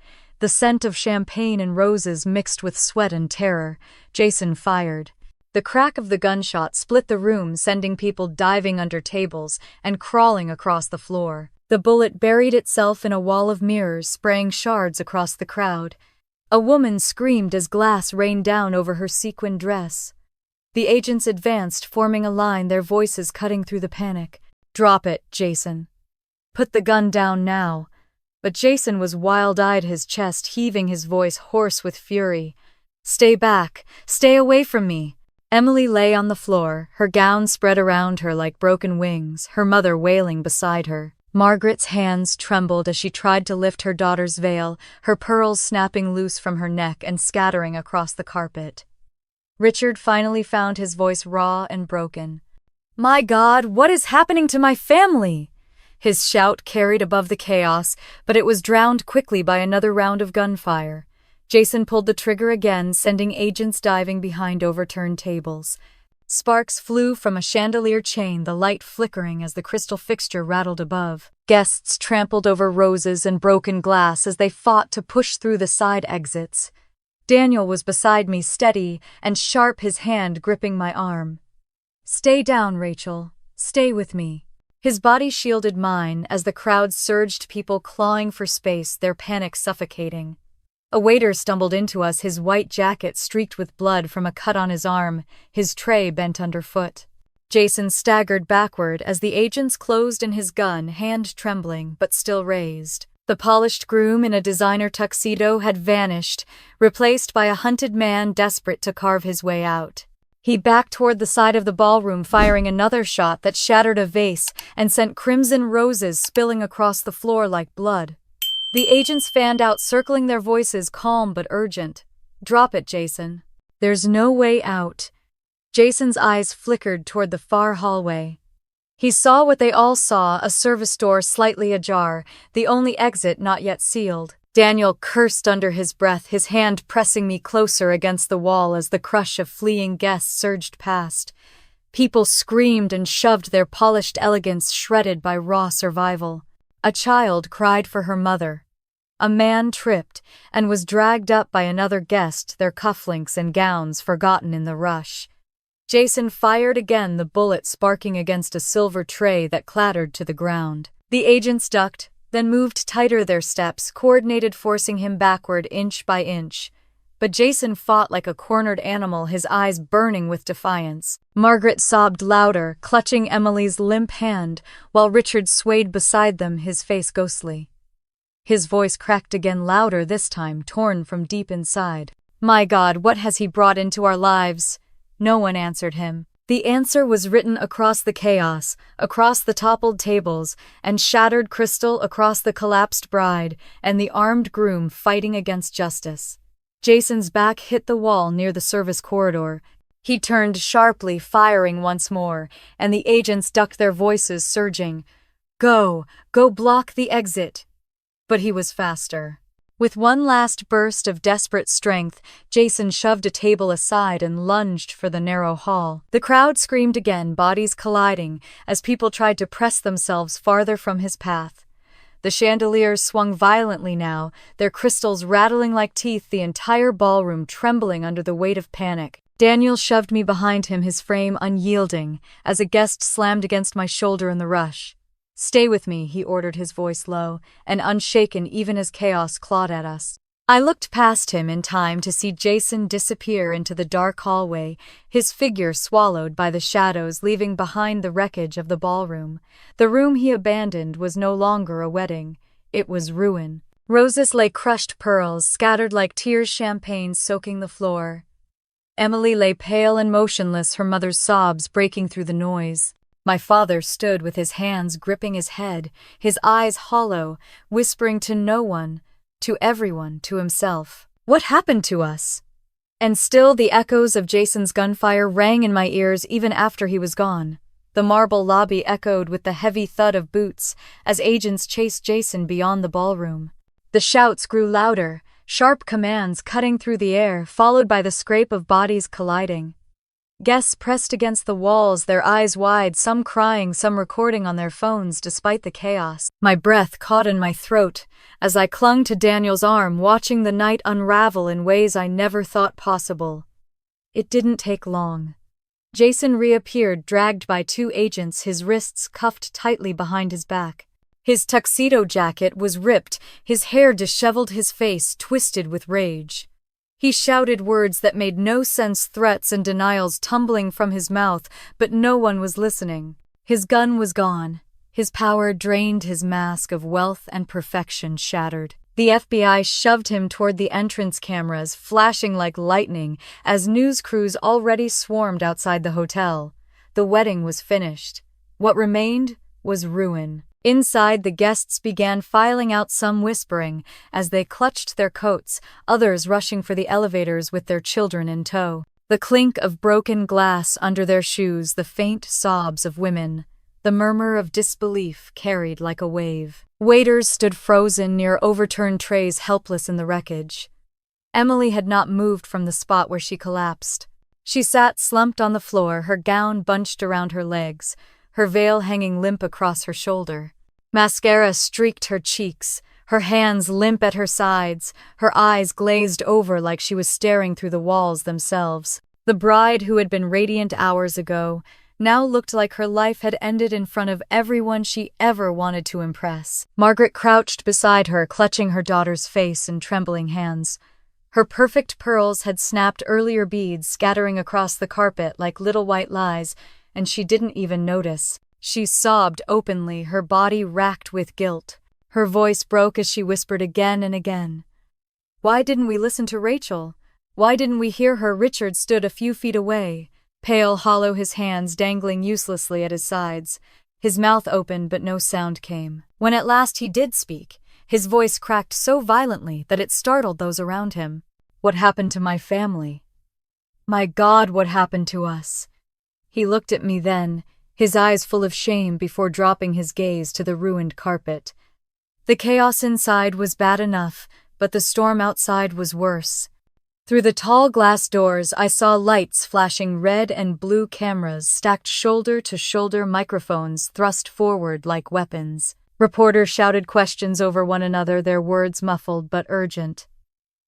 [SPEAKER 1] The scent of champagne and roses mixed with sweat and terror. Jason fired. The crack of the gunshot split the room, sending people diving under tables and crawling across the floor. The bullet buried itself in a wall of mirrors, spraying shards across the crowd. A woman screamed as glass rained down over her sequin dress. The agents advanced, forming a line, their voices cutting through the panic. "Drop it, Jason. Put the gun down now." But Jason was wild-eyed, his chest heaving, his voice hoarse with fury. "Stay back! Stay away from me!" Emily lay on the floor, her gown spread around her like broken wings, her mother wailing beside her. Margaret's hands trembled as she tried to lift her daughter's veil, her pearls snapping loose from her neck and scattering across the carpet. Richard finally found his voice raw and broken. "My God, what is happening to my family?" His shout carried above the chaos, but it was drowned quickly by another round of gunfire. Jason pulled the trigger again, sending agents diving behind overturned tables. Sparks flew from a chandelier chain, the light flickering as the crystal fixture rattled above. Guests trampled over roses and broken glass as they fought to push through the side exits. Daniel was beside me, steady and sharp, his hand gripping my arm. "Stay down, Rachel. Stay with me." His body shielded mine as the crowd surged, people clawing for space, their panic suffocating. A waiter stumbled into us, his white jacket streaked with blood from a cut on his arm, his tray bent underfoot. Jason staggered backward as the agents closed in, his gun, hand trembling but still raised. The polished groom in a designer tuxedo had vanished, replaced by a hunted man desperate to carve his way out. He backed toward the side of the ballroom, firing another shot that shattered a vase and sent crimson roses spilling across the floor like blood. The agents fanned out, circling, their voices calm but urgent. "Drop it, Jason. There's no way out." Jason's eyes flickered toward the far hallway. He saw what they all saw, a service door slightly ajar, the only exit not yet sealed. Daniel cursed under his breath, his hand pressing me closer against the wall as the crush of fleeing guests surged past. People screamed and shoved, their polished elegance shredded by raw survival. A child cried for her mother. A man tripped and was dragged up by another guest, their cufflinks and gowns forgotten in the rush. Jason fired again, the bullet sparking against a silver tray that clattered to the ground. The agents ducked, then moved tighter, their steps coordinated, forcing him backward inch by inch. But Jason fought like a cornered animal, his eyes burning with defiance. Margaret sobbed louder, clutching Emily's limp hand, while Richard swayed beside them, his face ghostly. His voice cracked again, louder this time, torn from deep inside. "My God, what has he brought into our lives?" No one answered him. The answer was written across the chaos, across the toppled tables and shattered crystal, across the collapsed bride and the armed groom fighting against justice. Jason's back hit the wall near the service corridor. He turned sharply, firing once more, and the agents ducked, their voices surging. Go block the exit." But he was faster. With one last burst of desperate strength, Jason shoved a table aside and lunged for the narrow hall. The crowd screamed again, bodies colliding, as people tried to press themselves farther from his path. The chandeliers swung violently now, their crystals rattling like teeth, the entire ballroom trembling under the weight of panic. Daniel shoved me behind him, his frame unyielding, as a guest slammed against my shoulder in the rush. "Stay with me," he ordered, his voice low and unshaken even as chaos clawed at us. I looked past him in time to see Jason disappear into the dark hallway, his figure swallowed by the shadows, leaving behind the wreckage of the ballroom. The room he abandoned was no longer a wedding. It was ruin. Roses lay crushed, pearls scattered like tears, champagne soaking the floor. Emily lay pale and motionless, her mother's sobs breaking through the noise. My father stood with his hands gripping his head, his eyes hollow, whispering to no one, to everyone, to himself. What happened to us? And still the echoes of Jason's gunfire rang in my ears even after he was gone. The marble lobby echoed with the heavy thud of boots as agents chased Jason beyond the ballroom. The shouts grew louder, sharp commands cutting through the air, followed by the scrape of bodies colliding. Guests pressed against the walls, their eyes wide, some crying, some recording on their phones despite the chaos. My breath caught in my throat as I clung to Daniel's arm, watching the night unravel in ways I never thought possible. It didn't take long. Jason reappeared, dragged by two agents, his wrists cuffed tightly behind his back. His tuxedo jacket was ripped, his hair disheveled, his face twisted with rage. He shouted words that made no sense, threats and denials tumbling from his mouth, but no one was listening. His gun was gone. His power drained, his mask of wealth and perfection shattered. The FBI shoved him toward the entrance, cameras flashing like lightning as news crews already swarmed outside the hotel. The wedding was finished. What remained was ruin. Inside, the guests began filing out, some whispering as they clutched their coats, others rushing for the elevators with their children in tow. The clink of broken glass under their shoes, the faint sobs of women, the murmur of disbelief carried like a wave. Waiters stood frozen near overturned trays, helpless in the wreckage. Emily had not moved from the spot where she collapsed. She sat slumped on the floor, her gown bunched around her legs, her veil hanging limp across her shoulder. Mascara streaked her cheeks, her hands limp at her sides, her eyes glazed over like she was staring through the walls themselves. The bride, who had been radiant hours ago, now looked like her life had ended in front of everyone she ever wanted to impress. Margaret crouched beside her, clutching her daughter's face in trembling hands. Her perfect pearls had snapped, earlier beads scattering across the carpet like little white lies, and she didn't even notice. She sobbed openly, her body racked with guilt. Her voice broke as she whispered again and again, "Why didn't we listen to Rachel? Why didn't we hear her?" Richard stood a few feet away, pale, hollow, his hands dangling uselessly at his sides. His mouth opened, but no sound came. When at last he did speak, his voice cracked so violently that it startled those around him. "What happened to my family? My God, what happened to us?" He looked at me then, his eyes full of shame before dropping his gaze to the ruined carpet. The chaos inside was bad enough, but the storm outside was worse. Through the tall glass doors, I saw lights flashing, red and blue cameras stacked shoulder to shoulder, microphones thrust forward like weapons. Reporters shouted questions over one another, their words muffled but urgent.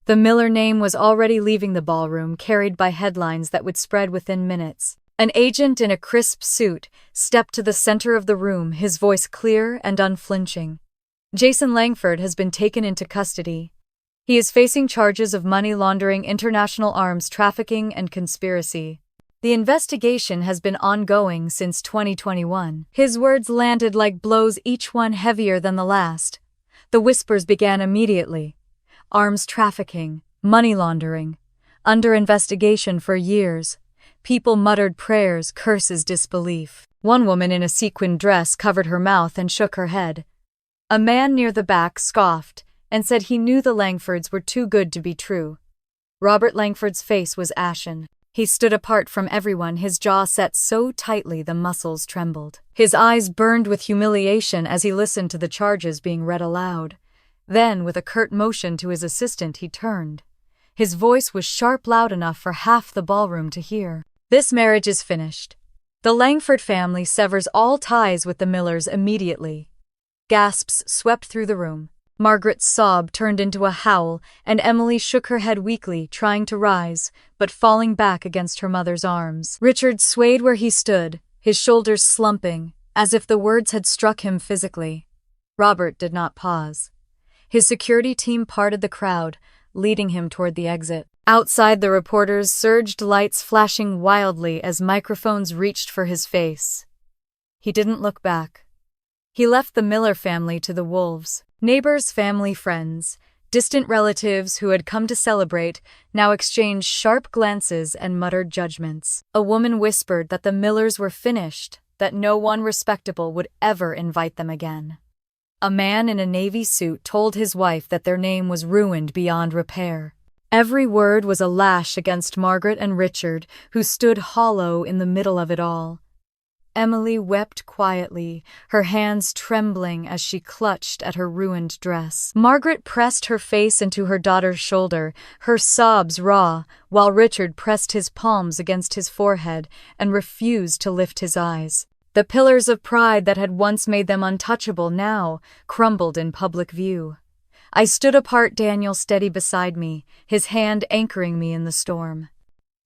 [SPEAKER 1] The Miller name was already leaving the ballroom, carried by headlines that would spread within minutes. An agent in a crisp suit stepped to the center of the room, his voice clear and unflinching. "Jason Langford has been taken into custody. He is facing charges of money laundering, international arms trafficking, and conspiracy. The investigation has been ongoing since 2021. His words landed like blows, each one heavier than the last. The whispers began immediately. Arms trafficking, money laundering, under investigation for years. People muttered prayers, curses, disbelief. One woman in a sequined dress covered her mouth and shook her head. A man near the back scoffed and said he knew the Langfords were too good to be true. Robert Langford's face was ashen. He stood apart from everyone, his jaw set so tightly the muscles trembled. His eyes burned with humiliation as he listened to the charges being read aloud. Then, with a curt motion to his assistant, he turned. His voice was sharp, loud enough for half the ballroom to hear. "This marriage is finished. The Langford family severs all ties with the Millers immediately." Gasps swept through the room. Margaret's sob turned into a howl, and Emily shook her head weakly, trying to rise, but falling back against her mother's arms. Richard swayed where he stood, his shoulders slumping, as if the words had struck him physically. Robert did not pause. His security team parted the crowd, leading him toward the exit. Outside, the reporters surged, lights flashing wildly as microphones reached for his face. He didn't look back. He left the Miller family to the wolves. Neighbors, family, friends, distant relatives who had come to celebrate now exchanged sharp glances and muttered judgments. A woman whispered that the Millers were finished, that no one respectable would ever invite them again. A man in a navy suit told his wife that their name was ruined beyond repair. Every word was a lash against Margaret and Richard, who stood hollow in the middle of it all. Emily wept quietly, her hands trembling as she clutched at her ruined dress. Margaret pressed her face into her daughter's shoulder, her sobs raw, while Richard pressed his palms against his forehead and refused to lift his eyes. The pillars of pride that had once made them untouchable now crumbled in public view. I stood apart, Daniel steady beside me, his hand anchoring me in the storm.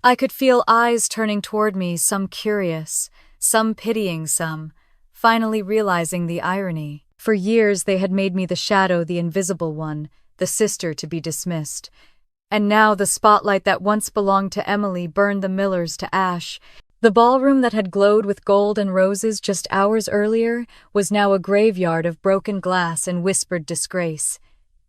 [SPEAKER 1] I could feel eyes turning toward me, some curious, some pitying, some finally realizing the irony. For years they had made me the shadow, the invisible one, the sister to be dismissed. And now the spotlight that once belonged to Emily burned the Millers to ash. The ballroom that had glowed with gold and roses just hours earlier was now a graveyard of broken glass and whispered disgrace.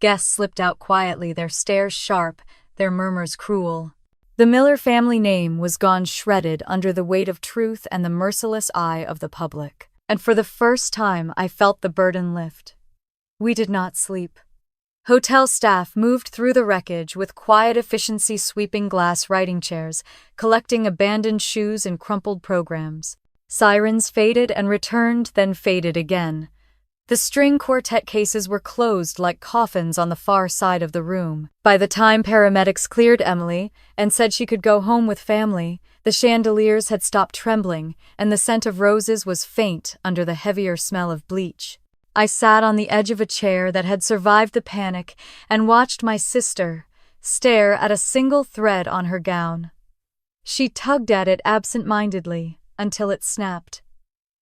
[SPEAKER 1] Guests slipped out quietly, their stares sharp, their murmurs cruel. The Miller family name was gone, shredded under the weight of truth and the merciless eye of the public. And for the first time, I felt the burden lift. We did not sleep. Hotel staff moved through the wreckage with quiet efficiency, sweeping glass writing chairs, collecting abandoned shoes and crumpled programs. Sirens faded and returned, then faded again. The string quartet cases were closed like coffins on the far side of the room. By the time paramedics cleared Emily and said she could go home with family, the chandeliers had stopped trembling, and the scent of roses was faint under the heavier smell of bleach. I sat on the edge of a chair that had survived the panic and watched my sister stare at a single thread on her gown. She tugged at it absent-mindedly, until it snapped.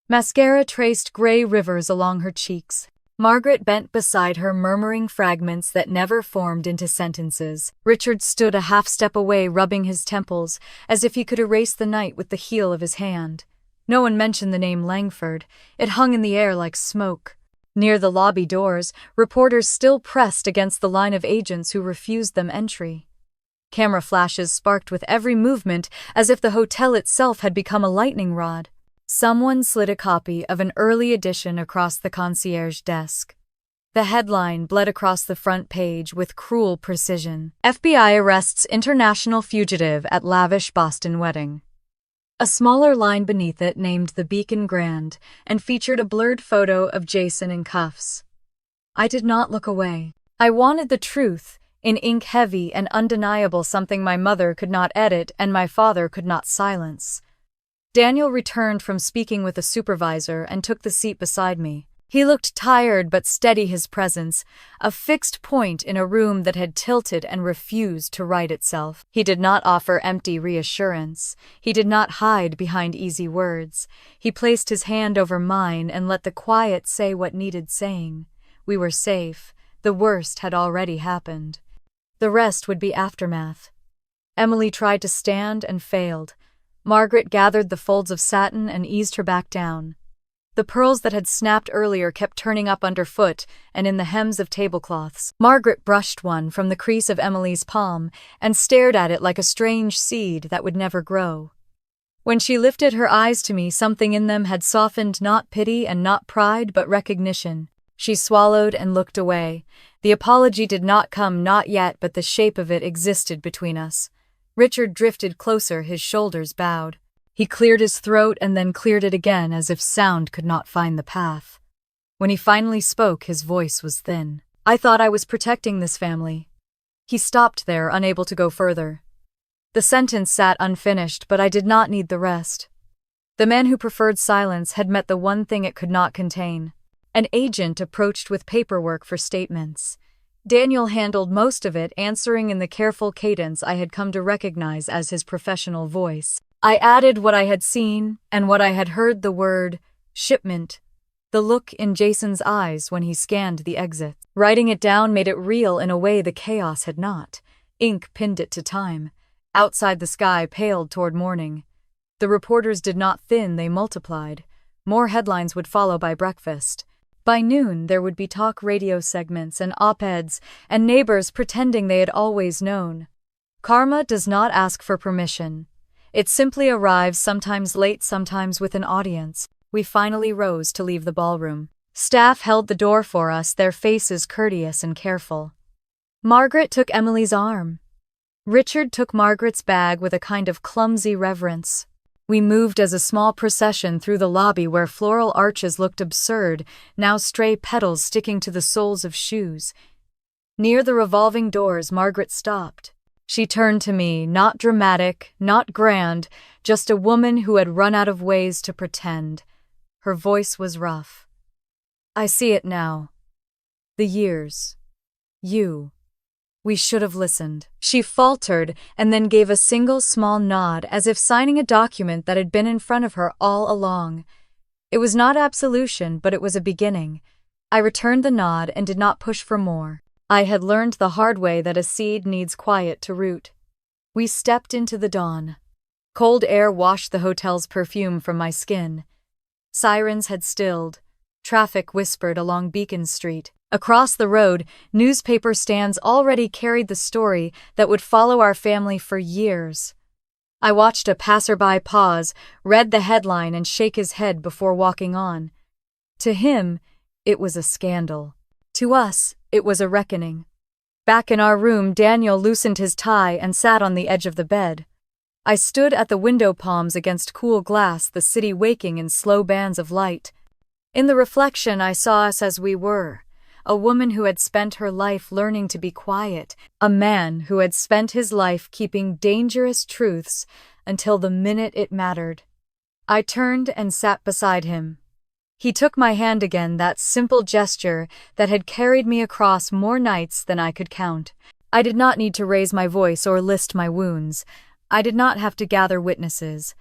[SPEAKER 1] Mascara traced gray rivers along her cheeks. Margaret bent beside her, murmuring fragments that never formed into sentences. Richard stood a half step away, rubbing his temples, as if he could erase the night with the heel of his hand. No one mentioned the name Langford. It hung in the air like smoke. Near the lobby doors, reporters still pressed against the line of agents who refused them entry. Camera flashes sparked with every movement, as if the hotel itself had become a lightning rod. Someone slid a copy of an early edition across the concierge desk. The headline bled across the front page with cruel precision. FBI arrests international fugitive at lavish Boston wedding. A smaller line beneath it named the Beacon Grand and featured a blurred photo of Jason in cuffs. I did not look away. I wanted the truth, in ink heavy and undeniable, something my mother could not edit and my father could not silence. Daniel returned from speaking with a supervisor and took the seat beside me. He looked tired but steady, his presence, a fixed point in a room that had tilted and refused to right itself. He did not offer empty reassurance. He did not hide behind easy words. He placed his hand over mine and let the quiet say what needed saying. We were safe. The worst had already happened. The rest would be aftermath. Emily tried to stand and failed. Margaret gathered the folds of satin and eased her back down. The pearls that had snapped earlier kept turning up underfoot and in the hems of tablecloths. Margaret brushed one from the crease of Emily's palm and stared at it like a strange seed that would never grow. When she lifted her eyes to me, something in them had softened, not pity and not pride, but recognition. She swallowed and looked away. The apology did not come, not yet, but the shape of it existed between us. Richard drifted closer, his shoulders bowed. He cleared his throat and then cleared it again, as if sound could not find the path. When he finally spoke, his voice was thin. I thought I was protecting this family. He stopped there, unable to go further. The sentence sat unfinished, but I did not need the rest. The man who preferred silence had met the one thing it could not contain. An agent approached with paperwork for statements. Daniel handled most of it, answering in the careful cadence I had come to recognize as his professional voice. I added what I had seen and what I had heard, the word shipment, the look in Jason's eyes when he scanned the exit. Writing it down made it real in a way the chaos had not. Ink pinned it to time. Outside, the sky paled toward morning. The reporters did not thin, they multiplied. More headlines would follow by breakfast. By noon, there would be talk radio segments and op-eds and neighbors pretending they had always known. Karma does not ask for permission. It simply arrives, sometimes late, sometimes with an audience. We finally rose to leave the ballroom. Staff held the door for us, their faces courteous and careful. Margaret took Emily's arm. Richard took Margaret's bag with a kind of clumsy reverence. We moved as a small procession through the lobby where floral arches looked absurd, now stray petals sticking to the soles of shoes. Near the revolving doors, Margaret stopped. She turned to me, not dramatic, not grand, just a woman who had run out of ways to pretend. Her voice was rough. I see it now. The years. You. We should have listened. She faltered and then gave a single small nod, as if signing a document that had been in front of her all along. It was not absolution, but it was a beginning. I returned the nod and did not push for more. I had learned the hard way that a seed needs quiet to root. We stepped into the dawn. Cold air washed the hotel's perfume from my skin. Sirens had stilled. Traffic whispered along Beacon Street. Across the road, newspaper stands already carried the story that would follow our family for years. I watched a passerby pause, read the headline, and shake his head before walking on. To him, it was a scandal. To us, it was a reckoning. Back in our room, Daniel loosened his tie and sat on the edge of the bed. I stood at the window, palms against cool glass, the city waking in slow bands of light. In the reflection, I saw us as we were. A woman who had spent her life learning to be quiet. A man who had spent his life keeping dangerous truths until the minute it mattered. I turned and sat beside him. He took my hand again, that simple gesture that had carried me across more nights than I could count. I did not need to raise my voice or list my wounds. I did not have to gather witnesses.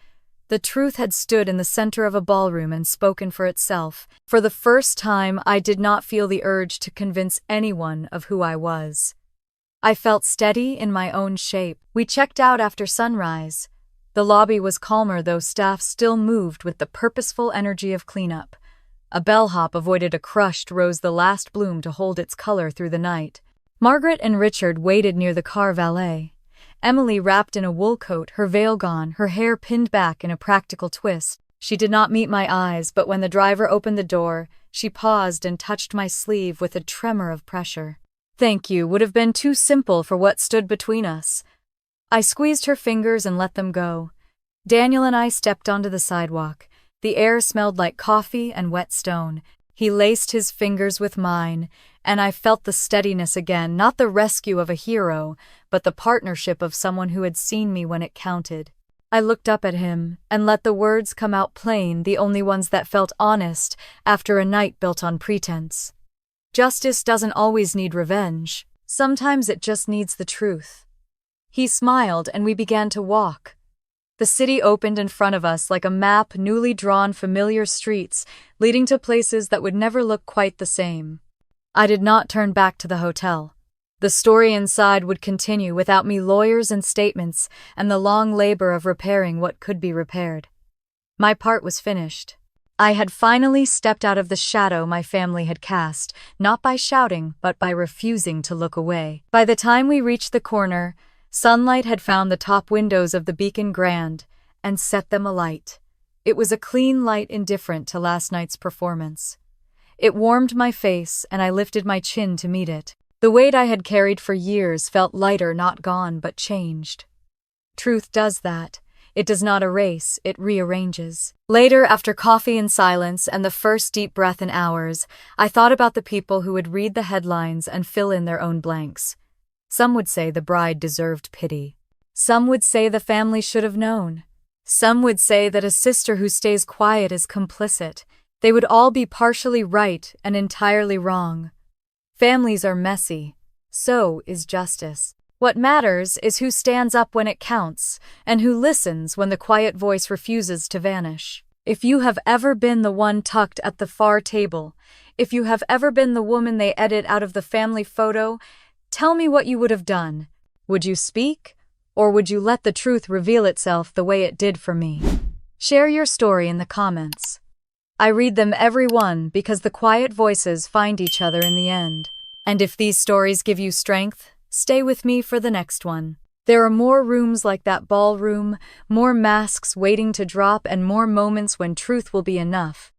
[SPEAKER 1] The truth had stood in the center of a ballroom and spoken for itself. For the first time, I did not feel the urge to convince anyone of who I was. I felt steady in my own shape. We checked out after sunrise. The lobby was calmer, though staff still moved with the purposeful energy of cleanup. A bellhop avoided a crushed rose, the last bloom to hold its color through the night. Margaret and Richard waited near the car valet. Emily wrapped in a wool coat, her veil gone, her hair pinned back in a practical twist. She did not meet my eyes, but when the driver opened the door, she paused and touched my sleeve with a tremor of pressure. "Thank you" would have been too simple for what stood between us. I squeezed her fingers and let them go. Daniel and I stepped onto the sidewalk. The air smelled like coffee and wet stone. He laced his fingers with mine, and I felt the steadiness again, not the rescue of a hero, but the partnership of someone who had seen me when it counted. I looked up at him and let the words come out plain, the only ones that felt honest after a night built on pretense. Justice doesn't always need revenge. Sometimes it just needs the truth. He smiled and we began to walk. The city opened in front of us like a map, newly drawn, familiar streets leading to places that would never look quite the same. I did not turn back to the hotel. The story inside would continue without me, lawyers and statements, and the long labor of repairing what could be repaired. My part was finished. I had finally stepped out of the shadow my family had cast, not by shouting, but by refusing to look away. By the time we reached the corner, sunlight had found the top windows of the Beacon Grand and set them alight. It was a clean light, indifferent to last night's performance. It warmed my face, and I lifted my chin to meet it. The weight I had carried for years felt lighter, not gone, but changed. Truth does that. It does not erase, it rearranges. Later, after coffee and silence and the first deep breath in hours, I thought about the people who would read the headlines and fill in their own blanks. Some would say the bride deserved pity. Some would say the family should have known. Some would say that a sister who stays quiet is complicit. They would all be partially right and entirely wrong. Families are messy. So is justice. What matters is who stands up when it counts, and who listens when the quiet voice refuses to vanish. If you have ever been the one tucked at the far table, if you have ever been the woman they edit out of the family photo, tell me what you would have done. Would you speak, or would you let the truth reveal itself the way it did for me? Share your story in the comments. I read them, every one, because the quiet voices find each other in the end. And if these stories give you strength, stay with me for the next one. There are more rooms like that ballroom, more masks waiting to drop, and more moments when truth will be enough.